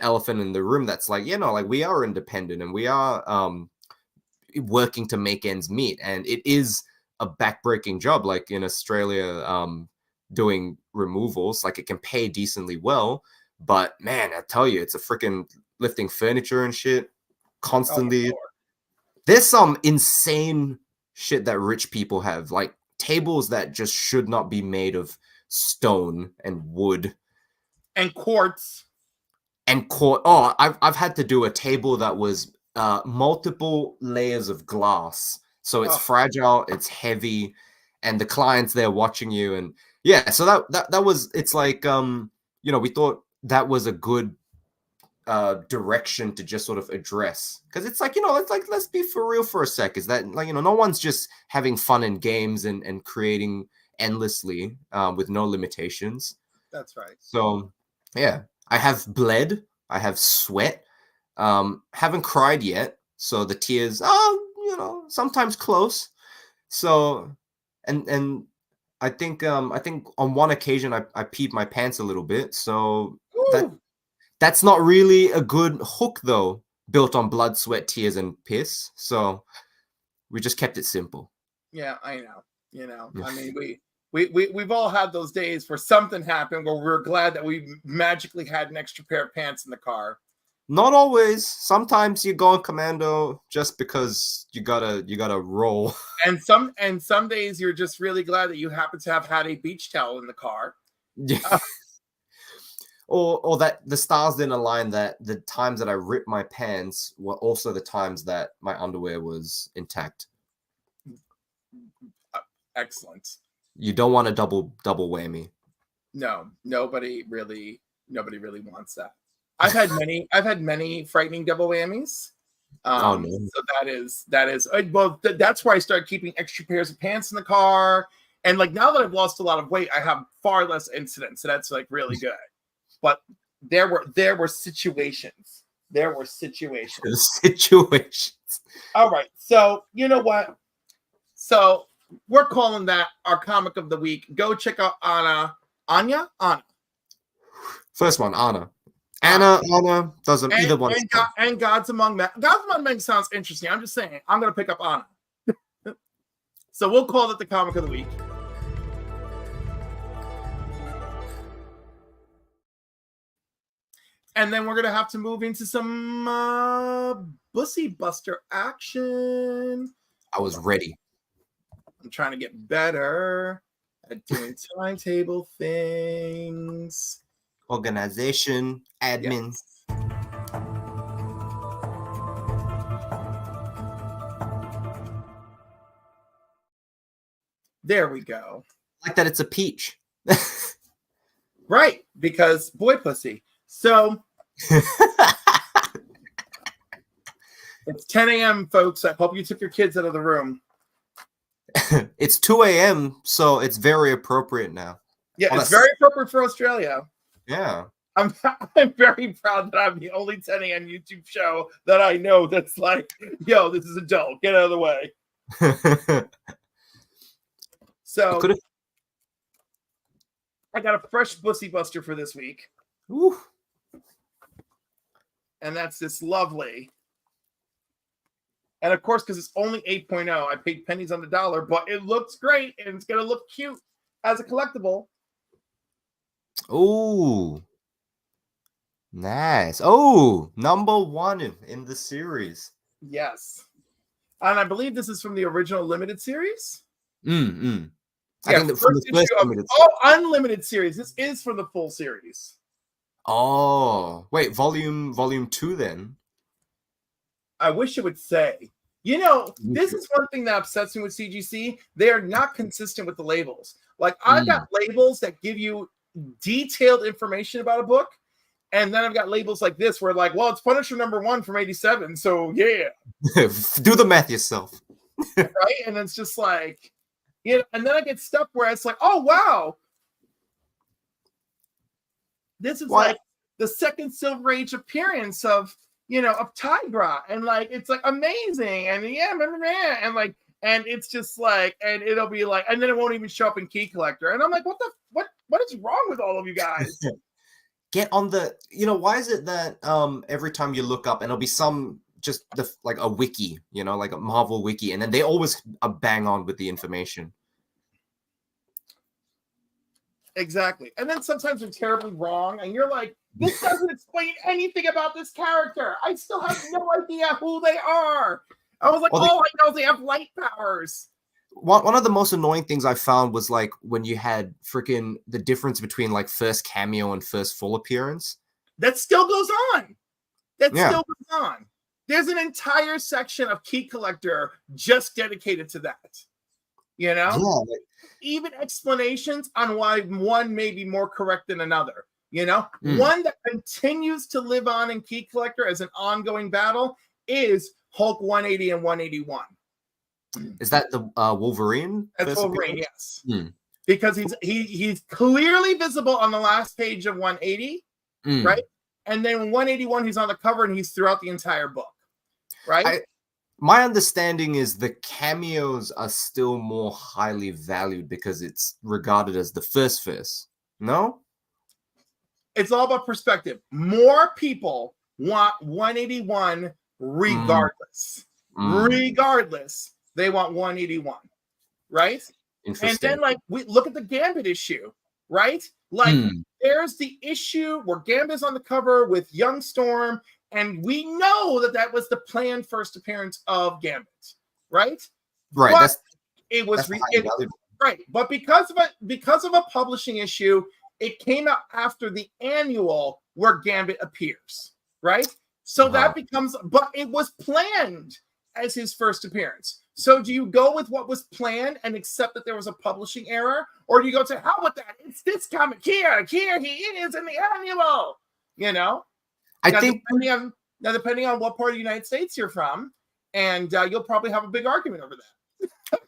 elephant in the room. That's like, you know, like we are independent and we are working to make ends meet, and it is a backbreaking job. Like in Australia, doing removals, like it can pay decently well, but man, I tell you, it's a freaking lifting furniture and shit constantly. There's some insane shit that rich people have, like tables that just should not be made of stone and wood and quartz. Oh, I've had to do a table that was multiple layers of glass, so it's fragile, it's heavy, and the clients there watching you, and yeah, so that was, it's like you know, we thought that was a good direction to just sort of address, because it's like, you know, it's like, let's be for real for a sec. Is that like, you know, no one's just having fun in games and creating endlessly with no limitations. That's right. So yeah, I have bled, I have sweat, haven't cried yet, so the tears are, you know, sometimes close. So and I think on one occasion I peed my pants a little bit, so that's not really a good hook though, built on blood, sweat, tears, and piss. So we just kept it simple. Yeah, I know. You know, I mean, we've all had those days where something happened where we're glad that we magically had an extra pair of pants in the car. Not always. Sometimes you go on commando just because you gotta roll. And some days you're just really glad that you happen to have had a beach towel in the car. Yeah. Or that the stars didn't align, that the times that I ripped my pants were also the times that my underwear was intact. Excellent. You don't want a double whammy. No, nobody really wants that. I've had many frightening double whammies. Oh no. So that is well, that's where I started keeping extra pairs of pants in the car. And like now that I've lost a lot of weight, I have far less incidents. So that's like really good. But there were situations. There were situations. All right. So you know what? So we're calling that our comic of the week. Go check out Anna. First one, Anna. Anna doesn't, either one. And Gods Among Men. Gods Among Men sounds interesting. I'm just saying, I'm going to pick up Anna. So we'll call it the comic of the week. And then we're going to have to move into some BussyBuster action. I was ready. I'm trying to get better at doing timetable things. Organization, admin. Yes. There we go. Like that it's a peach. Right, because boy pussy. So it's 10 a.m., folks. I hope you took your kids out of the room. It's 2 a.m., so it's very appropriate now. Yeah, it's very appropriate for Australia. Yeah. I'm very proud that I'm the only 10 a.m. YouTube show that I know that's like, yo, this is adult. Get out of the way. So I got a fresh BussyBuster for this week. Ooh. And that's this lovely And of course, because it's only 8.0, I paid pennies on the dollar, but it looks great and it's going to look cute as a collectible. Oh, nice. Oh, number one in the series. Yes. And I believe this is from the original limited series. I Yeah, think that from the first issue of limited. unlimited series. This is from the full series. Oh, wait, volume 2 then. I wish it would say. You know, this is one thing that upsets me with CGC. They are not consistent with the labels. Like, I've got labels that give you detailed information about a book, and then I've got labels like this where, like, well, it's Punisher #1 from '87, so yeah. Do the math yourself. Right? And it's just like, you know, and then I get stuff where it's like, oh, wow. This is like the second Silver Age appearance of, you know, of Tigra, and like it's like amazing, and and like, and it's just like, and it'll be like, and then it won't even show up in Key Collector, and I'm like, what is wrong with all of you guys? Get on the, you know, why is it that every time you look up and it'll be some just like a wiki, you know, like a Marvel wiki, and then they always bang on with the information. Exactly. And then sometimes they're terribly wrong, and you're like, this doesn't explain anything about this character. I still have no idea who they are. I was like, I know they have light powers. One of the most annoying things I found was like when you had freaking the difference between like first cameo and first full appearance. That still goes on. Still goes on. There's an entire section of Key Collector just dedicated to that. You know? Yeah, even explanations on why one may be more correct than another. You know, one that continues to live on in Key Collector as an ongoing battle is Hulk 180 and 181. Is that the Wolverine? That's Wolverine, yes. Because he's clearly visible on the last page of 180, right? And then 181, he's on the cover and he's throughout the entire book, right? My understanding is the cameos are still more highly valued because it's regarded as the first. No? It's all about perspective. More people want 181 regardless. Regardless, they want 181, right? And then, like, we look at the Gambit issue, right? Like, there's the issue where Gambit's on the cover with Young Storm, and we know that was the planned first appearance of Gambit, right? Right. But it was right. But because of a publishing issue, it came out after the annual where Gambit appears, right? So that becomes, but it was planned as his first appearance. So do you go with what was planned and accept that there was a publishing error, or do you go to hell with that? It's this comic here he is in the annual, you know? Depending on what part of the United States you're from, and you'll probably have a big argument over that.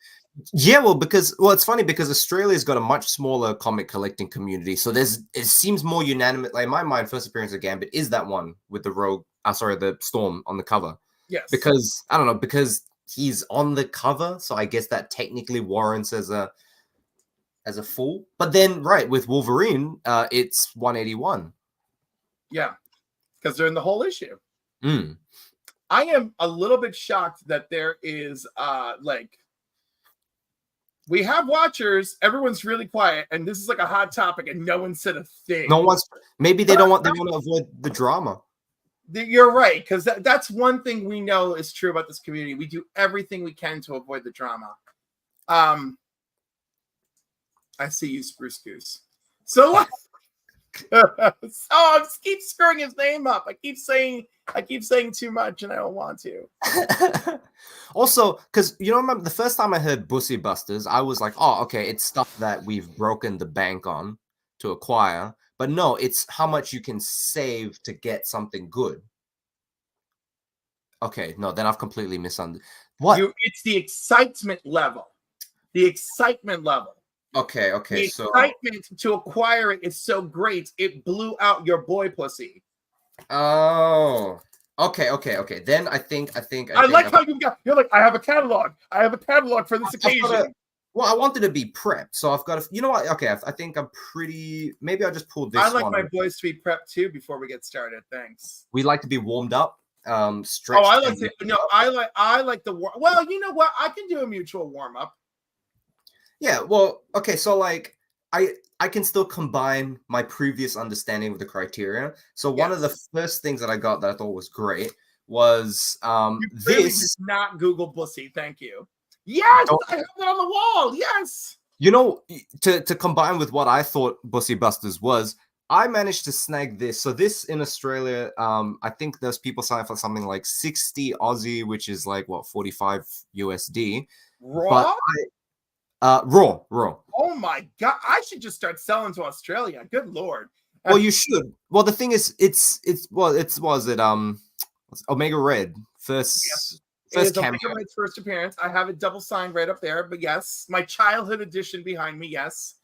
Yeah, well, it's funny because Australia's got a much smaller comic collecting community, so it seems more unanimous. Like in my mind, first appearance of Gambit is that one with the Storm on the cover. Yes. Because I don't know, because he's on the cover, so I guess that technically warrants as a full. But then, right, with Wolverine, it's 181. Yeah, because they're in the whole issue. I am a little bit shocked that there is like, we have watchers, everyone's really quiet, and this is like a hot topic, and no one said a thing. Maybe they want to avoid the drama. You're right, because that's one thing we know is true about this community. We do everything we can to avoid the drama. I see you, Spruce Goose. So I keep screwing his name up. I keep saying too much, and I don't want to. Also, because you know, remember the first time I heard BussyBusters, I was like, "Oh, okay, it's stuff that we've broken the bank on to acquire." But no, it's how much you can save to get something good. Okay, no, then I've completely misunderstood. What? It's the excitement level. The excitement level. Okay. The excitement to acquire it is so great, it blew out your boy pussy. Oh. Okay. Then I think I like how you're like, I have a catalog. I have a catalog for this occasion. Well, I wanted to be prepped, so I've got to. You know what? Okay, I think I'm pretty. Maybe I'll just pull this. I like my boys to be prepped too before we get started. Thanks. We like to be warmed up. stretch. I like to. No, I like the war. Well, you know what? I can do a mutual warm up. Yeah. Well, okay. So like, I can still combine my previous understanding of the criteria. So one of the first things that I got that I thought was great was You really this. did not Google Bussy. Thank you. Yes, I have it on the wall. Yes. You know, to combine with what I thought BussyBusters was, I managed to snag this. So this in Australia, I think there's people selling for something like 60 Aussie, which is like what 45 USD. Raw? But raw. Oh my god! I should just start selling to Australia. Good lord. Well, you should. Well, the thing is, it's was it Omega Red first cameo. Omega Red's first appearance. I have it double signed right up there. But yes, my childhood edition behind me. Yes.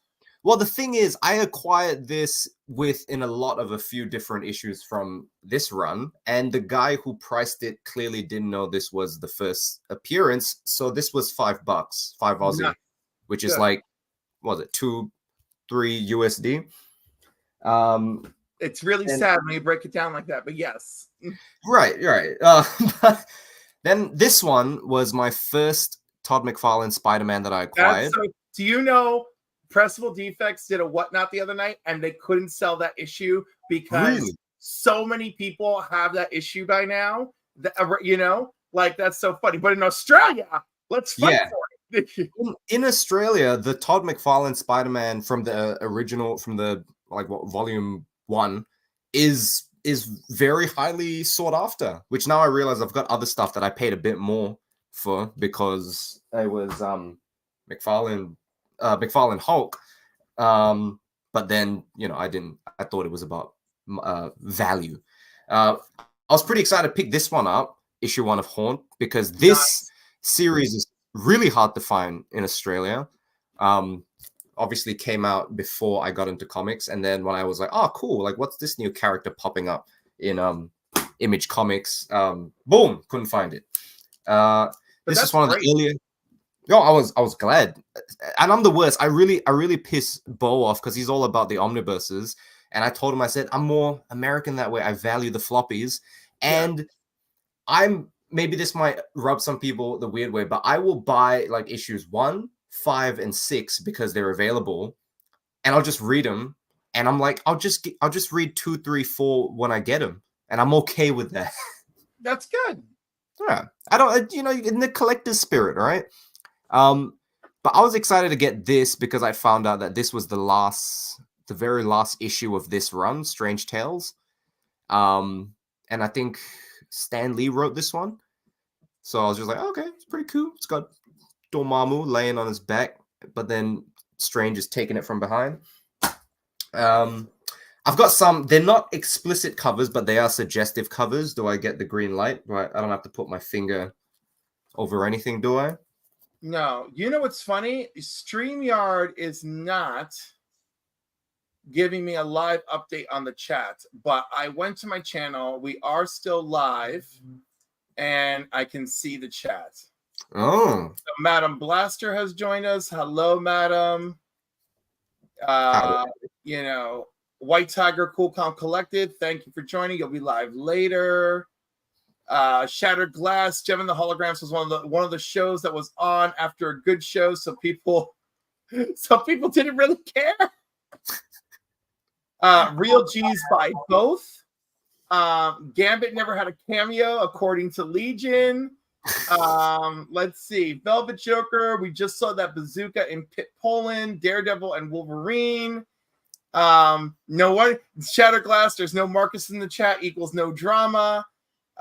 Well, the thing is, I acquired this within a few different issues from this run, and the guy who priced it clearly didn't know this was the first appearance. So this was $5, 5 Aussie, Nice. which is like, what was it, 2-3 USD? It's really sad when you break it down like that, but yes. Right. But then this one was my first Todd McFarlane Spider-Man that I acquired. Do you know Pressable Defects did a whatnot the other night, and they couldn't sell that issue because so many people have that issue by now. That, you know, like that's so funny. But in Australia, let's fight for it. In Australia, the Todd McFarlane Spider-Man from the original, from the volume 1, is very highly sought after. Which now I realize I've got other stuff that I paid a bit more for because it was McFarlane Hulk, but then I thought it was about value. I was pretty excited to pick this one up, issue 1 of Haunt, because this series is really hard to find in Australia. Obviously came out before I got into comics, and then when I was like, oh cool, like what's this new character popping up in Image Comics, boom, couldn't find it. This is one of the earlier. No, I was glad, and I'm the worst. I really piss Bo off because he's all about the omnibuses, and I told him, I said, I'm more American that way. I value the floppies, and maybe this might rub some people the weird way, but I will buy like issues 1, 5, and 6 because they're available, and I'll just read them, and I'm like, I'll just read 2, 3, 4 when I get them, and I'm okay with that. That's good. Yeah, I don't, in the collector's spirit, right? But I was excited to get this because I found out that this was the very last issue of this run, Strange Tales. And I think Stan Lee wrote this one. So I was just like, okay, it's pretty cool. It's got Dormammu laying on his back, but then Strange is taking it from behind. I've got some, they're not explicit covers, but they are suggestive covers. Do I get the green light? Right, I don't have to put my finger over anything, do I? No. You know what's funny? StreamYard is not giving me a live update on the chat, but I went to my channel. We are still live, and I can see the chat. Oh. So Madam Blaster has joined us. Hello, Madam. White Tiger Cool Calm Collected, thank you for joining. You'll be live later. Shattered Glass, Gem and the Holograms was one of the shows that was on after a good show, so people didn't really care. Real G's by both. Gambit never had a cameo according to Legion. Let's see, Velvet Joker, we just saw that Bazooka in Pit Poland, Daredevil and Wolverine. No one, Shattered Glass, there's no Marcus in the chat equals no drama.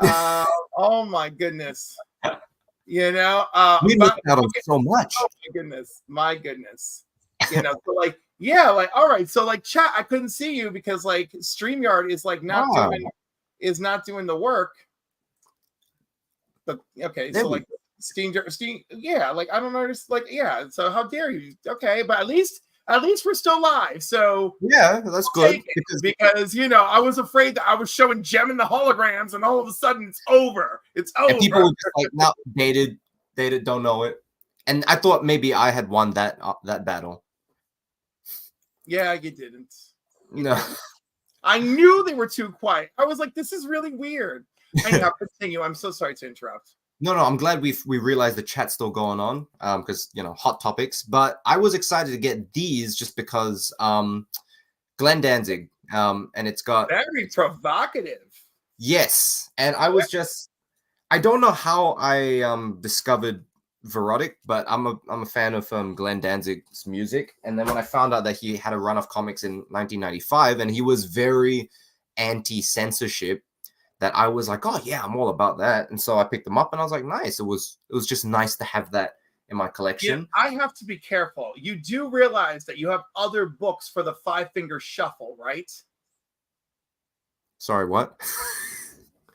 Oh my goodness. We missed out on so much. Oh my goodness. So all right. So chat, I couldn't see you because StreamYard is not doing the work. But okay, so Steam, yeah, I don't know, just so how dare you? Okay, but at least we're still live. So yeah, that's good because I was afraid that I was showing Gem and the Holograms, and all of a sudden it's over. It's over. And people were just not dated, don't know it. And I thought maybe I had won that battle. Yeah, you didn't. No. I knew they were too quiet. I was like, this is really weird. Anyhow, continue. I'm so sorry to interrupt. No, I'm glad we realized the chat's still going on, because hot topics. But I was excited to get these just because Glenn Danzig, and it's got Very provocative. yes, and I don't know how I discovered Verotic, but I'm a fan of Glenn Danzig's music, and then when I found out that he had a run of comics in 1995 and he was very anti-censorship, that I was like, oh yeah, I'm all about that. And so I picked them up and I was like, nice. It was just nice to have that in my collection. Yeah, I have to be careful. You do realize that you have other books for the Five Finger Shuffle, right? Sorry, what?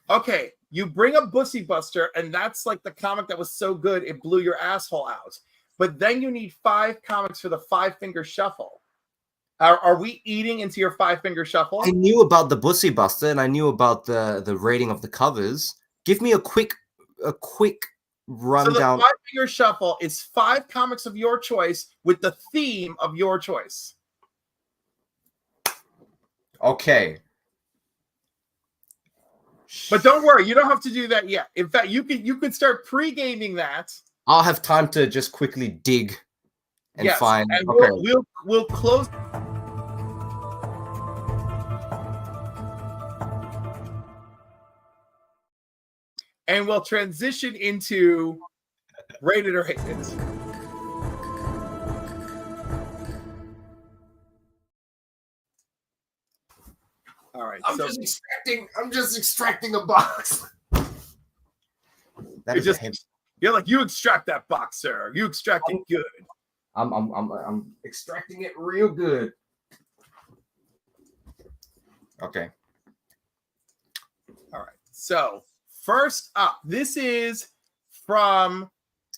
Okay, you bring a BussyBuster, and that's like the comic that was so good it blew your asshole out. But then you need 5 comics for the Five Finger Shuffle. Are we eating into your Five Finger Shuffle? I knew about the BussyBuster and I knew about the rating of the covers. Give me a quick rundown. So the Five Finger Shuffle is 5 comics of your choice with the theme of your choice. Okay. But don't worry, you don't have to do that yet. In fact, you could start pre-gaming that. I'll have time to just quickly dig and find. And okay. We'll close. And we'll transition into rated or hated. All right. I'm just extracting a box. You're like, you extract that box, sir. You extract it good. I'm extracting it real good. Okay. All right. So first up, this is from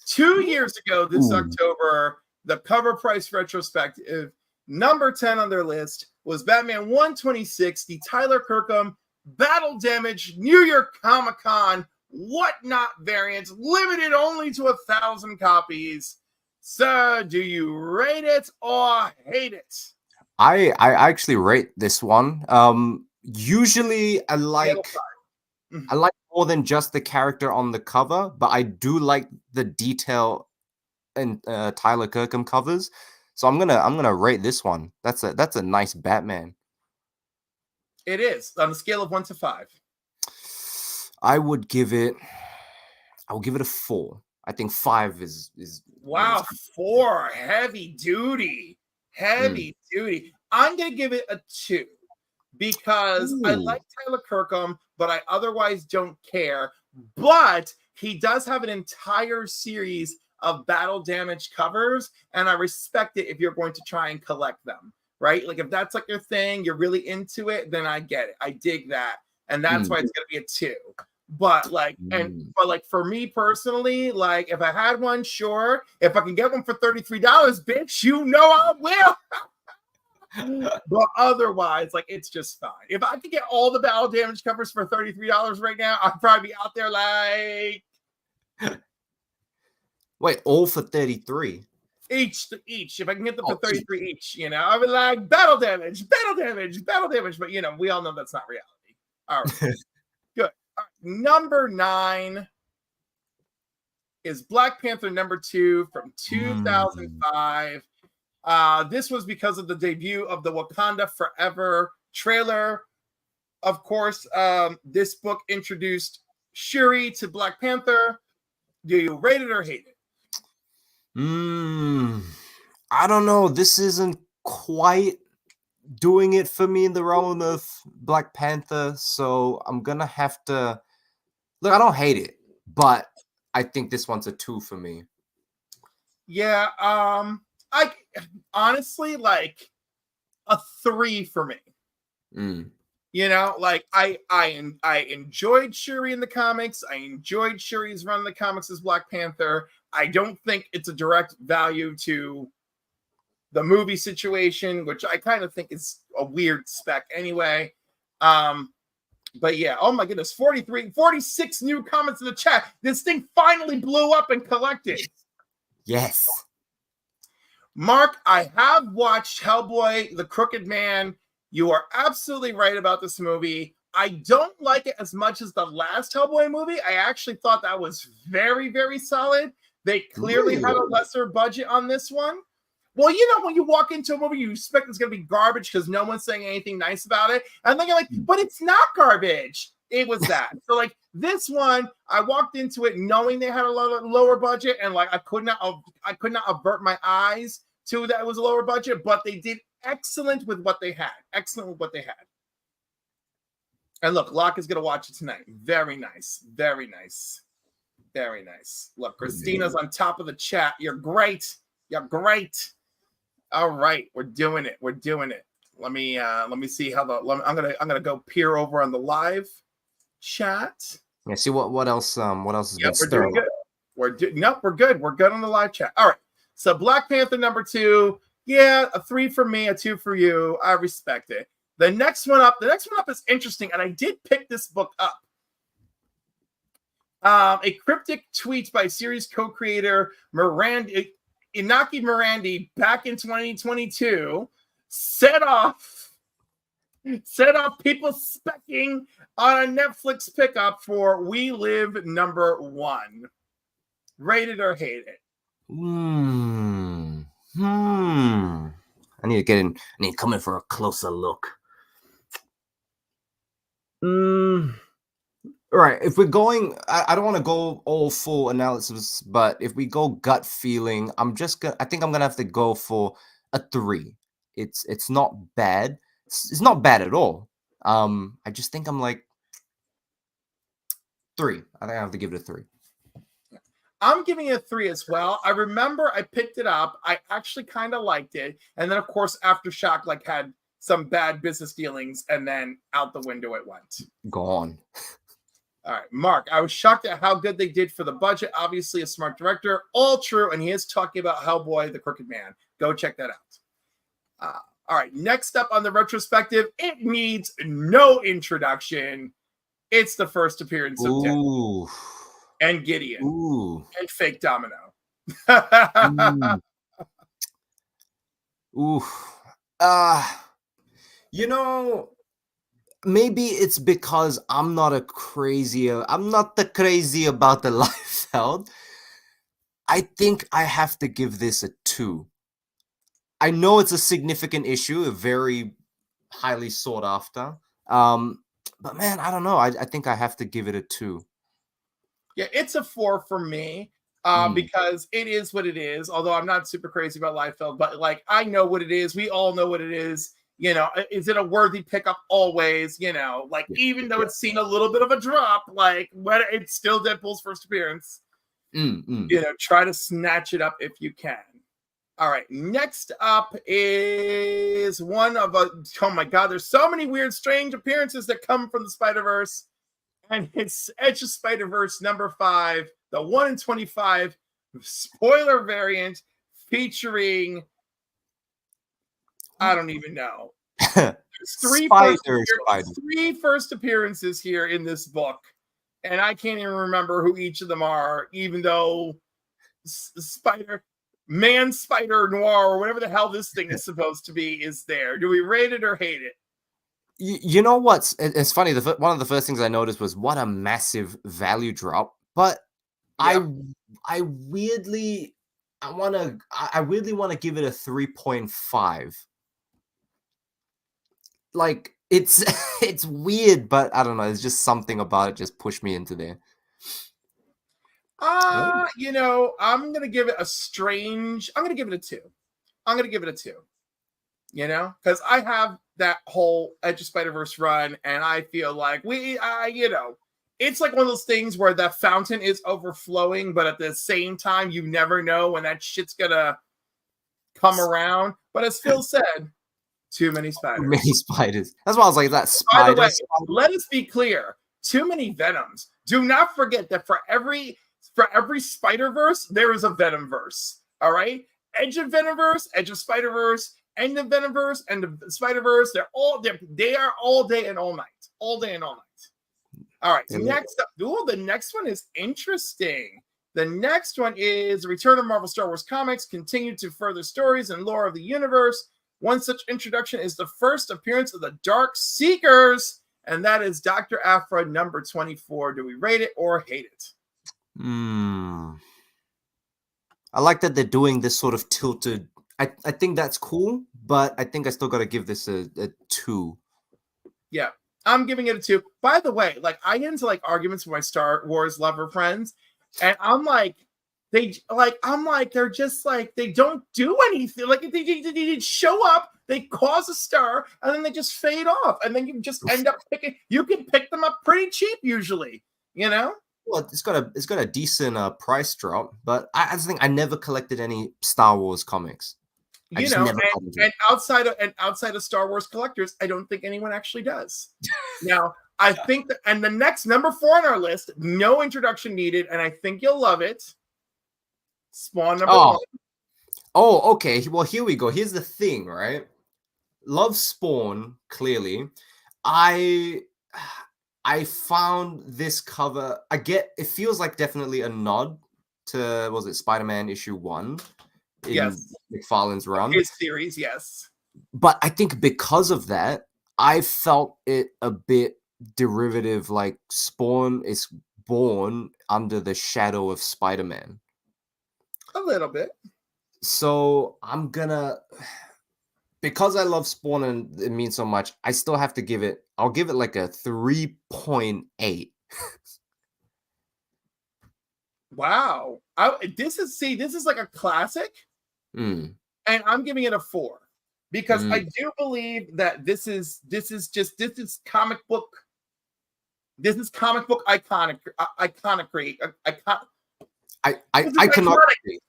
2 years ago. This October, the cover price retrospective. Number 10 on their list was Batman 126, the Tyler Kirkham Battle Damage New York Comic Con Whatnot variant, limited only to 1,000 copies. Sir, do you rate it or hate it? I actually rate this one. Usually I like more than just the character on the cover, but I do like the detail in Tyler Kirkham covers. So I'm gonna rate this one. That's a nice Batman. It is on a scale of 1 to 5. I'll give it a 4. I think 5 is wow. 4, heavy duty. I'm gonna give it a 2 because I like Tyler Kirkham, but I otherwise don't care. But he does have an entire series of Battle Damage covers, and I respect it if you're going to try and collect them, right? Like if that's like your thing, you're really into it, then I get it. I dig that. And that's why it's gonna be a 2. But like, but for me personally, like if I had one, sure. If I can get one for $33, bitch, I will. But otherwise, like it's just fine. If I could get all the Battle Damage covers for $33 right now, I'd probably be out there like. Wait, all for 33? Each. If I can get them for 33 each, I would like Battle Damage. But we all know that's not reality. All right. Good. All right. Number 9 is Black Panther number 2 from 2005. This was because of the debut of the Wakanda Forever trailer. Of course, this book introduced Shuri to Black Panther. Do you rate it or hate it? I don't know. This isn't quite doing it for me in the realm of Black Panther, so I'm gonna have to look. I don't hate it, but I think this one's a 2 for me. Yeah, I honestly like a 3 for me. Like I enjoyed Shuri in the comics. I enjoyed Shuri's run in the comics as Black Panther. I don't think it's a direct value to the movie situation, which I kind of think is a weird spec anyway. But yeah, oh my goodness, 46 new comments in the chat. This thing finally blew up and collected. Yes. Mark, I have watched Hellboy, The Crooked Man. You are absolutely right about this movie. I don't like it as much as the last Hellboy movie. I actually thought that was very, very solid. They clearly had a lesser budget on this one. Well, you know, when you walk into a movie, you expect it's going to be garbage because no one's saying anything nice about it. And then you're like, but it's not garbage. It was that. So, like, this one, I walked into it knowing they had a lower budget, and like I could not avert my eyes to that it was a lower budget, but they did excellent with what they had. Excellent with what they had. And look, Locke is going to watch it tonight. Very nice. Very nice. Very nice. Look, Christina's on top of the chat. You're great. You're great. All right, we're doing it. We're doing it. Let me see how I'm gonna go peer over on the live chat. Yeah, see what else has been stirring. We're doing good. We're good. We're good on the live chat. All right. So Black Panther #2. Yeah, a 3 for me, a 2 for you. I respect it. The next one up is interesting, and I did pick this book up. A cryptic tweet by series co-creator Inaki Mirandi back in 2022 set off people specking on a Netflix pickup for We Live #1. Rate it or hate it? I need to get in. I need to come in for a closer look. All right, if we're going, I don't want to go all full analysis, but if we go gut feeling, I think I'm gonna have to go for a 3. It's not bad. It's not bad at all. I just think I'm like 3. I think I have to give it a 3. I'm giving it a 3 as well. I remember I picked it up. I actually kind of liked it, and then of course Aftershock like had some bad business dealings, and then out the window it went. Gone. All right, Mark, I was shocked at how good they did for the budget. Obviously, a smart director. All true, and he is talking about Hellboy, the Crooked Man. Go check that out. All right, next up on the retrospective, it needs no introduction. It's the first appearance of Death and Gideon and Fake Domino. You know, maybe it's because I'm not the crazy about the Liefeld. I think I have to give this a 2. I know it's a significant issue, a very highly sought after. But man, I don't know. I think I have to give it a 2. Yeah, it's a 4 for me. Because it is what it is. Although I'm not super crazy about Liefeld, but like I know what it is. We all know what it is. You know, is it a worthy pickup? Always. You know, like even though it's seen a little bit of a drop, like when it's still Deadpool's first appearance. You know, try to snatch it up if you can. All right, next up is one of oh my god, there's so many weird, strange appearances that come from the Spider-Verse, and it's Edge of Spider-Verse #5. The 1 in 25 spoiler variant featuring, I don't even know. There's 3 first appearances here in this book, and I can't even remember who each of them are, even though Spider Noir or whatever the hell this thing is supposed to be is there. Do we rate it or hate it? You know what's it's funny. One of the first things I noticed was what a massive value drop, but I weirdly want to give it a 3.5. Like it's weird, but I don't know. There's just something about it just pushed me into there. You know, I'm gonna give it a 2. I'm gonna give it a 2. You know, because I have that whole Edge of Spider-Verse run, and I feel like you know, it's like one of those things where the fountain is overflowing, but at the same time, you never know when that shit's gonna come around. But as Phil said, too many spiders. Too many spiders. That's why I was like, that spider. By the way, let us be clear. Too many Venoms. Do not forget that for every Spider-Verse, there is a Venomverse. All right? Edge of Venomverse, Edge of Spider-Verse, End of Venomverse, End of Spider-Verse. They are all day and all night. All day and all night. All right, next up. Ooh, the next one is interesting. The next one is Return of Marvel Star Wars Comics, continue to further stories and lore of the universe. One such introduction is the first appearance of the Dark Seekers and that is Dr. Aphra number 24. Do we rate it or hate it? I like that they're doing this sort of tilted. I think that's cool, but I think I still got to give this a 2. Yeah, I'm giving it a 2. By the way, like I get into like arguments with my Star Wars lover friends, and I'm like, they're just like they don't do anything. Like they show up, they cause a stir, and then they just fade off, and then you just end up picking. You can pick them up pretty cheap usually, you know. Well, it's got a decent price drop, but I just think I never collected any Star Wars comics. I just never and outside of Star Wars collectors, I don't think anyone actually does. Now, I think that, and the next number 4 on our list, no introduction needed, and I think you'll love it. Spawn number 1. Oh, okay. Well, here we go. Here's the thing, right? Love Spawn, clearly. I found this cover. It feels like definitely a nod to, was it Spider-Man issue 1? Yes. McFarlane's run. His series, yes. But I think because of that, I felt it a bit derivative, like Spawn is born under the shadow of Spider-Man. A little bit. So I'm gonna, because I love Spawn and it means so much, I still have to give it, I'll give it like a 3.8. Wow. This is like a classic. And I'm giving it a 4 because I do believe that this is comic book iconic. I cannot.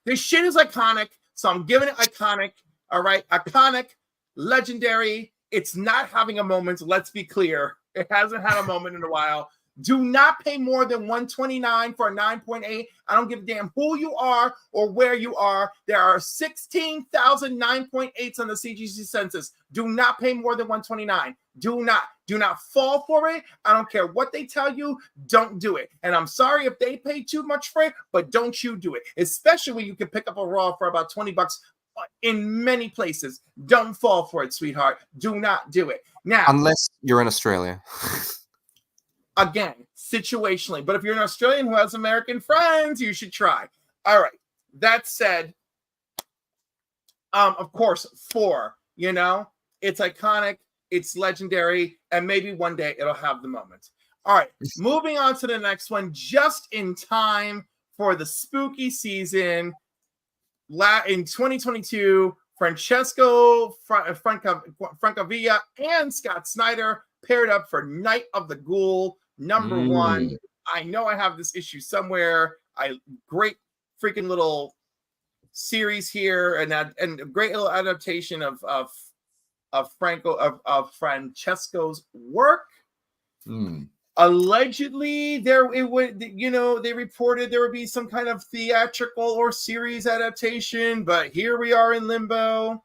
This shit is iconic, so I'm giving it iconic. All right, iconic, legendary. It's not having a moment. Let's be clear, it hasn't had a moment in a while. Do not pay more than $129 for a 9.8. I don't give a damn who you are or where you are. There are 16,000 9.8s on the CGC census. Do not pay more than $129. Do not fall for it. I don't care what they tell you. Don't do it. And I'm sorry if they pay too much for it, but don't you do it. Especially when you can pick up a Raw for about $20 in many places. Don't fall for it, sweetheart. Do not do it. Now, unless you're in Australia. Again, situationally. But if you're an Australian who has American friends, you should try. All right. That said, of course, 4, it's iconic, it's legendary, and maybe one day it'll have the moment. All right. Moving on to the next one, just in time for the spooky season. In 2022, Francesco Francavilla and Scott Snyder paired up for Night of the Ghoul number 1. I know I have this issue somewhere. Great freaking little series here, and a great little adaptation of Francesco's work. Allegedly, they reported there would be some kind of theatrical or series adaptation, but here we are in limbo.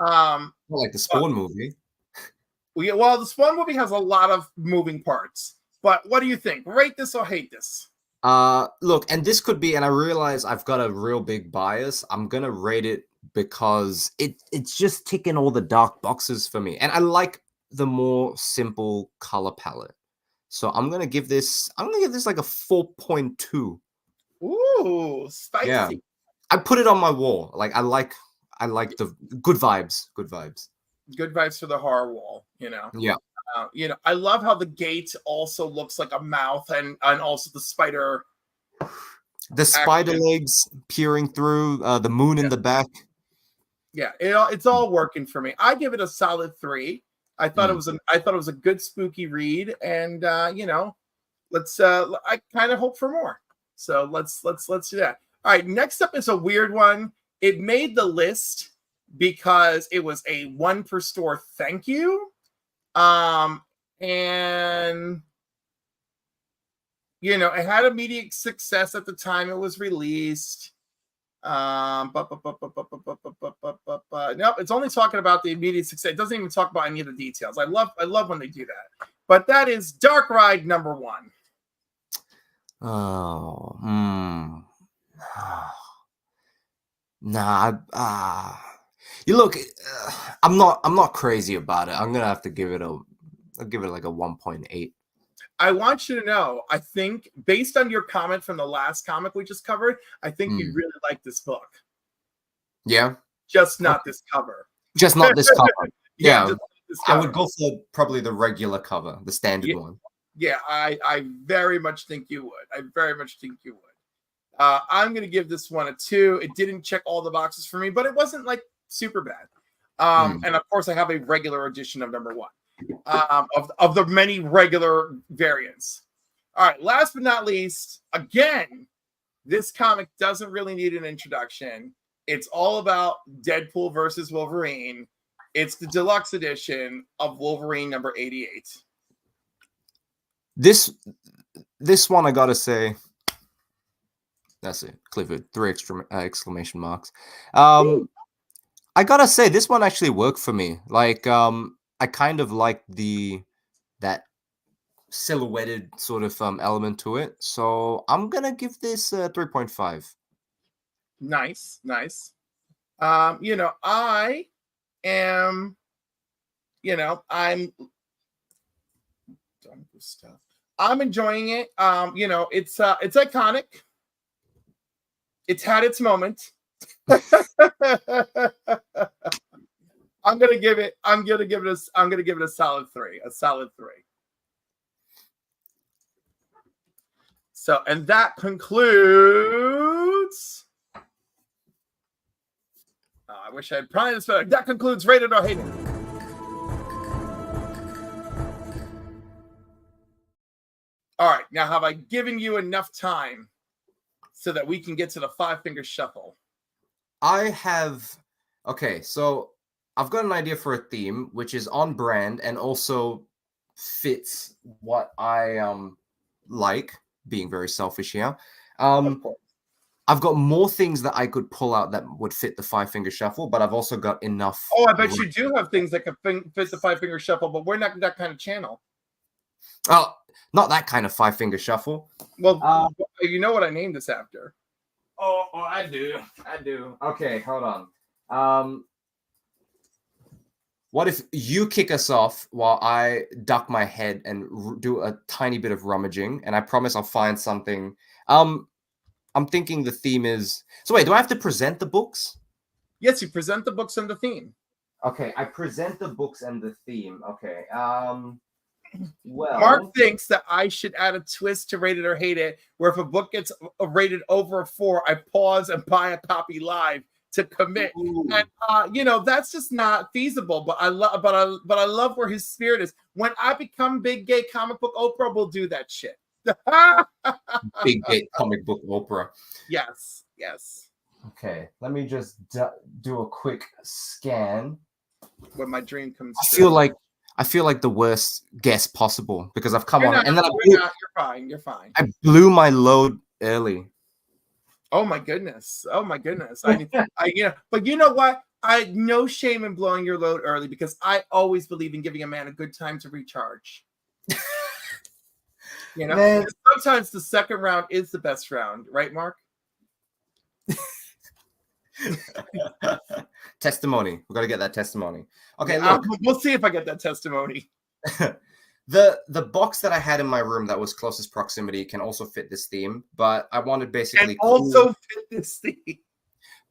Like the Spawn movie. Well, the Spawn movie has a lot of moving parts. But what do you think? Rate this or hate this? Look, and this could be, and I realize I've got a real big bias. I'm gonna rate it because it's just ticking all the dark boxes for me, and I like the more simple color palette. So I'm gonna give this like a 4.2. Ooh, spicy. Yeah, I put it on my wall. Like I like the good vibes. Good vibes for the horror wall. Yeah. I love how the gate also looks like a mouth, and also the spider. The spider legs peering through, the moon in the back. Yeah, it's all working for me. I give it a solid 3. I thought it was a good spooky read, and let's I kind of hope for more. So let's do that. All right, next up is a weird one. It made the list because it was a 1 per store thank you. And it had immediate success at the time it was released. Nope, it's only talking about the immediate success. It doesn't even talk about any of the details. I love when they do that. But that is Dark Ride number 1. You look, I'm not crazy about it. I'm gonna have to give it a I'll give it like a 1.8. I want you to know, I think based on your comment from the last comic we just covered, I think you'd really like this book. Yeah. Just not this cover. Just not this cover. Yeah. Just this I cover. would go for probably the regular cover, the standard one. Yeah, I very much think you would. I very much think you would. I'm going to give this one a 2. It didn't check all the boxes for me, but it wasn't like super bad. And of course, I have a regular edition of number 1 of the many regular variants. All right, last but not least, again, this comic doesn't really need an introduction. It's all about Deadpool versus Wolverine. It's the deluxe edition of Wolverine number 88. This one, I gotta say, that's it. Clifford, 3 exclamation marks. I gotta say, this one actually worked for me. Like, I kind of like that silhouetted sort of element to it. So I'm gonna give this 3.5. Nice. You know, I am, you know, I'm done with stuff. I'm enjoying it. You know, it's iconic. It's had its moment. I'm gonna give it a solid 3. A solid 3. So, and that concludes. I wish I had probably this better. That concludes Rated or Hated. All right, now have I given you enough time so that we can get to the 5-finger shuffle? I have. Okay, so I've got an idea for a theme which is on brand and also fits what I like, being very selfish here. I've got more things that I could pull out that would fit the 5-finger shuffle, but I've also got enough. Oh, I bet you do have things that could fit the 5-finger shuffle, but we're not that kind of channel. Oh, not that kind of 5-finger shuffle. Well, you know what I named this after. Oh, I do. Okay, hold on. What if you kick us off while I duck my head and do a tiny bit of rummaging, and I promise I'll find something. I'm thinking the theme is... So wait, do I have to present the books? Yes, you present the books and the theme. Okay, I present the books and the theme. Okay. Well, Mark thinks that I should add a twist to Rated or Hate It, where if a book gets rated over a 4, I pause and buy a copy live to commit. Ooh. And you know, that's just not feasible. But I love where his spirit is. When I become big gay comic book Oprah, we'll do that shit. Big gay comic book Oprah. Yes. Okay, let me just do a quick scan. When my dream comes true. I feel like the worst guess possible because I've come on and then you're fine. I blew my load early. Oh my goodness. I but you know what? I no shame in blowing your load early because I always believe in giving a man a good time to recharge. You know, sometimes the second round is the best round, right, Mark? Testimony. We got to get that testimony. Okay, look, we'll see if I get that testimony. The box that I had in my room that was closest proximity can also fit this theme, but I wanted basically fit this theme.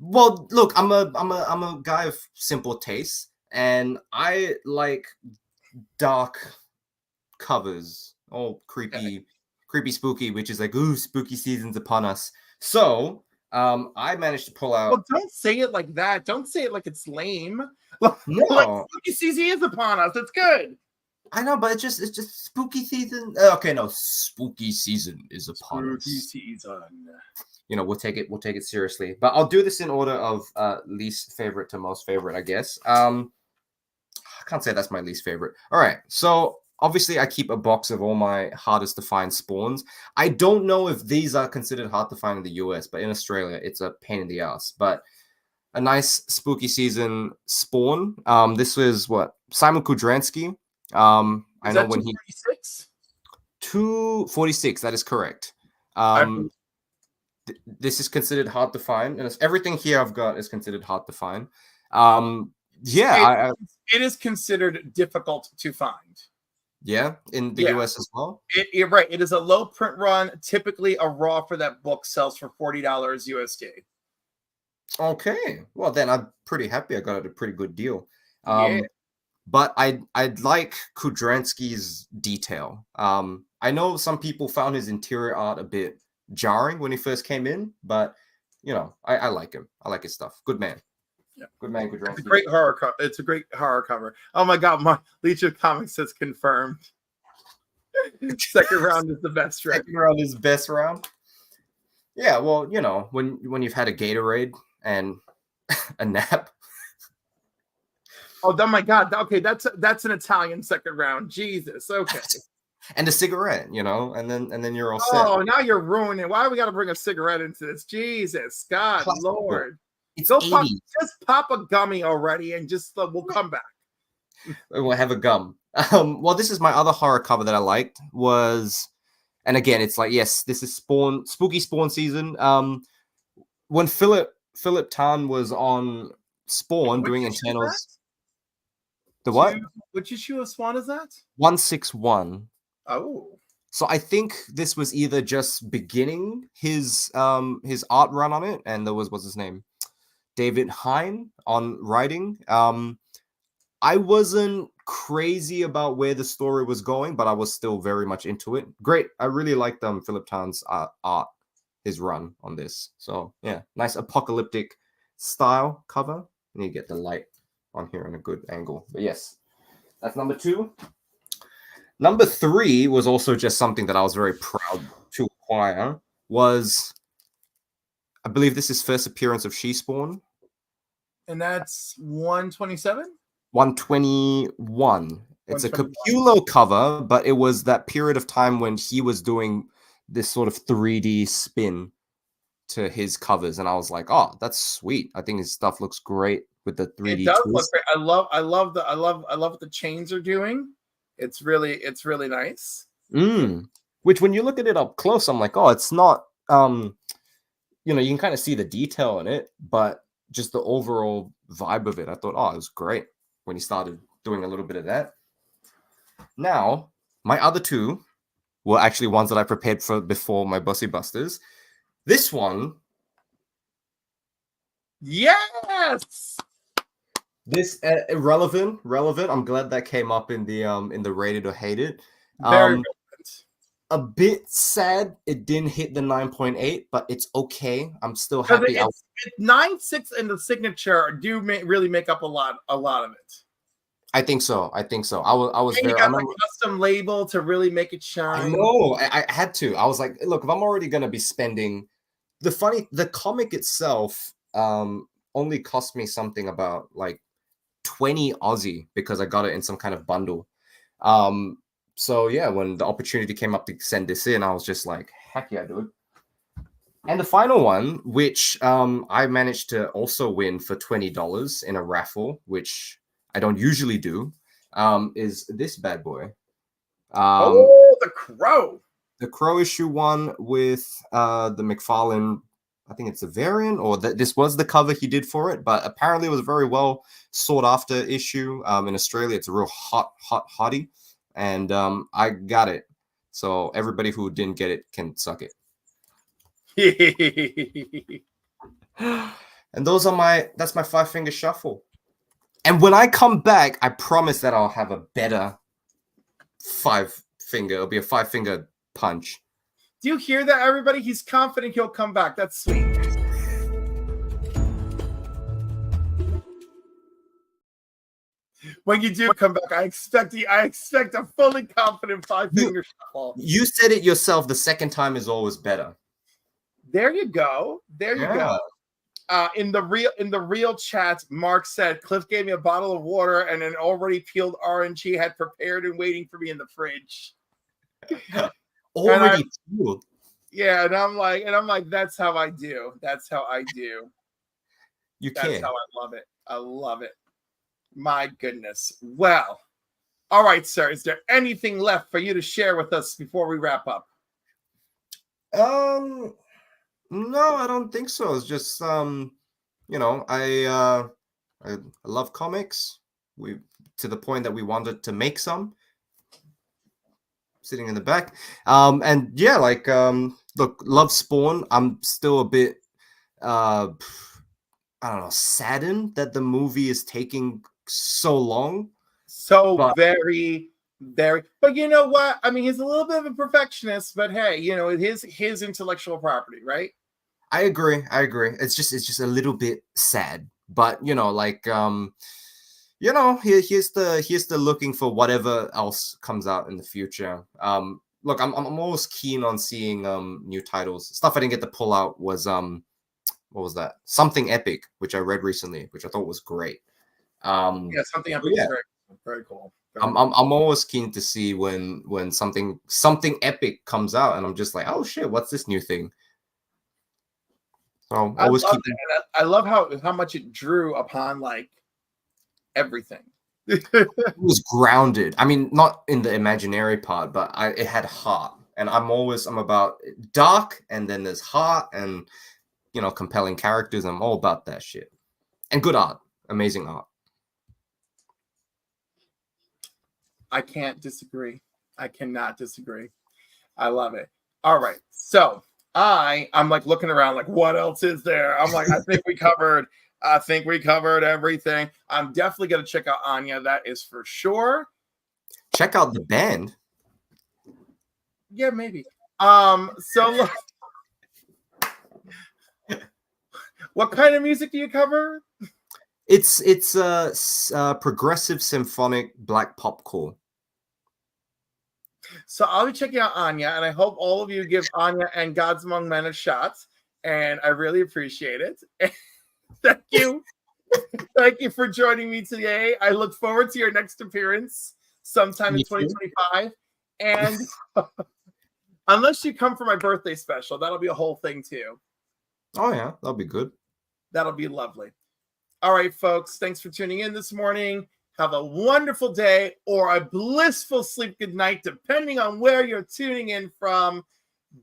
Well, look, I'm a guy of simple tastes, and I like dark covers, all creepy, spooky, which is like, ooh, spooky season's upon us. So I managed to pull out. Well, don't say it like that. Don't say it like it's lame. No, like, spooky season is upon us. It's good. I know, but it's just spooky season. Okay, no, spooky season is upon us. Spooky season. You know, we'll take it seriously. But I'll do this in order of least favorite to most favorite, I guess. I can't say that's my least favorite. All right, so obviously I keep a box of all my hardest to find spawns. I don't know if these are considered hard to find in the US, but in Australia, it's a pain in the ass. But a nice spooky season spawn. This was what? Simon Kudransky. I know when 246? 246, that is correct. This is considered hard to find, and everything here I've got is considered hard to find. It is considered difficult to find. Yeah, in the Yeah, US as well. you're right. It is a low print run. Typically, a raw for that book sells for $40 USD. Okay, well then I'm pretty happy I got it a pretty good deal. Yeah. But I'd like Kudransky's detail. I know some people found his interior art a bit jarring when he first came in, but you know, I like him. I like his stuff. Good man. Yeah. Good man, It's a Kudransky. great horror cover. It's a great horror cover. Oh my god, my Legion of Comics has confirmed. Second round is the best round. Second round is best round. Yeah, well, you know, when you've had a Gatorade and a nap. Oh my god. Okay, that's an Italian second round. Jesus. Okay. And a cigarette, you know, and then you're all set. Oh, now you're ruining. Why we got to bring a cigarette into this? Jesus, God, Classical. Lord. It's Go 80s. just pop a gummy already, and just we'll come back. We'll have a gum. Well, this is my other horror cover that I liked was, and again, it's like, yes, this is spooky Spawn season. When Philip Tan was on Spawn doing internals. The what? Which issue of Spawn is that? 161. Oh. So I think this was either just beginning his art run on it, and there was, what's his name? David Hine on writing. I wasn't crazy about where the story was going, but I was still very much into it. Great. I really liked Philip Tan's art, his run on this. So yeah, nice apocalyptic style cover. And you get the light on here in a good angle. But yes, that's number 2. Number 3 was also just something that I was very proud to acquire. Was, I believe this is first appearance of She-Spawn. And that's 127? 121. It's a Capullo cover, but it was that period of time when he was doing this sort of 3D spin to his covers, and I was like, "Oh, that's sweet." I think his stuff looks great with the 3D. It does look great. I love what the chains are doing. It's really nice. Which, when you look at it up close, I'm like, "Oh, it's not." You know, you can kind of see the detail in it, but just the overall vibe of it, I thought, "Oh, it was great." When he started doing a little bit of that. Now, my other 2 were actually ones that I prepared for before my BussyBusters. This one. Yes! This relevant. I'm glad that came up in the rated or hated. Very relevant. A bit sad it didn't hit the 9.8, but it's okay. I'm still happy. It's 9.6 and the signature do really make up a lot of it. I think so. I was and very. You got a custom label to really make it shine. I know. I had to. I was like, look, if I'm already gonna be spending, the comic itself only cost me something about like 20 Aussie because I got it in some kind of bundle. So yeah, when the opportunity came up to send this in, I was just like, heck yeah, dude. And the final one, which I managed to also win for $20 in a raffle, which I don't usually do, is this bad boy. The Crow. The Crow issue 1 with the McFarlane, I think it's a variant, or this was the cover he did for it, but apparently it was a very well sought after issue. In Australia, it's a real hottie. And I got it. So everybody who didn't get it can suck it. And that's my 5-finger shuffle. And when I come back, I promise that I'll have a better 5-finger. It'll be a 5-finger punch. Do you hear that, everybody? He's confident he'll come back. That's sweet. When you do come back, I expect a fully confident 5-finger shuffle. You said it yourself. The second time is always better. There you go. There you go. In the real chat, Mark said Cliff gave me a bottle of water and an already peeled orange he had prepared and waiting for me in the fridge. Already peeled. Yeah, and I'm like, that's how I do. That's how I do. That's how I love it. I love it. My goodness. Well, all right, sir. Is there anything left for you to share with us before we wrap up? No, I don't think so. It's just you know, I love comics. To the point that we wanted to make some. sitting in the back. And yeah, like look, love Spawn. I'm still a bit I don't know, saddened that the movie is taking so long. So But very, very. But you know what? I mean, he's a little bit of a perfectionist, but hey, you know, his intellectual property, right? I agree. I agree. It's just a little bit sad. But you know, like here's the looking for whatever else comes out in the future. Look, I'm always keen on seeing new titles. Stuff I didn't get to pull out was what was that? Something Epic, which I read recently, which I thought was great. Yeah, something But epic is yeah, very, very cool. Very I'm cool. I'm I'm always keen to see when something epic comes out, and I'm just like, oh shit, what's this new thing? So I always love keep it. And I love how much it drew upon like everything. it was grounded. I mean, not in the imaginary part, but it had heart. And I'm about dark, and then there's heart, and compelling characters. I'm all about that shit. And good art, amazing art. I can't disagree. I cannot disagree. I love it. All right. So I'm like looking around like what else is there? I'm like, I think we covered everything. I'm definitely gonna check out Anya, that is for sure. Check out the band. Yeah, maybe. So look, what kind of music do you cover? It's progressive symphonic black popcore. So I'll be checking out Anya, and I hope all of you give Anya and Gods Among Men a shot. And I really appreciate it. Thank you. Thank you for joining me today. I look forward to your next appearance sometime in 2025. And unless you come for my birthday special, that'll be a whole thing too. Oh yeah, that'll be good. That'll be lovely. All right, folks. Thanks for tuning in this morning. Have a wonderful day or a blissful sleep good night, depending on where you're tuning in from.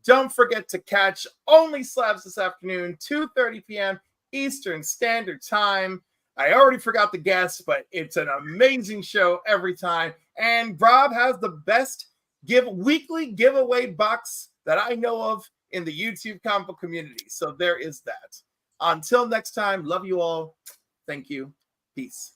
Don't forget to catch Only Slabs this afternoon, 2:30 p.m. Eastern Standard Time. I already forgot the guest, but it's an amazing show every time. And Rob has the best weekly giveaway box that I know of in the YouTube combo community. So there is that. Until next time, love you all. Thank you. Peace.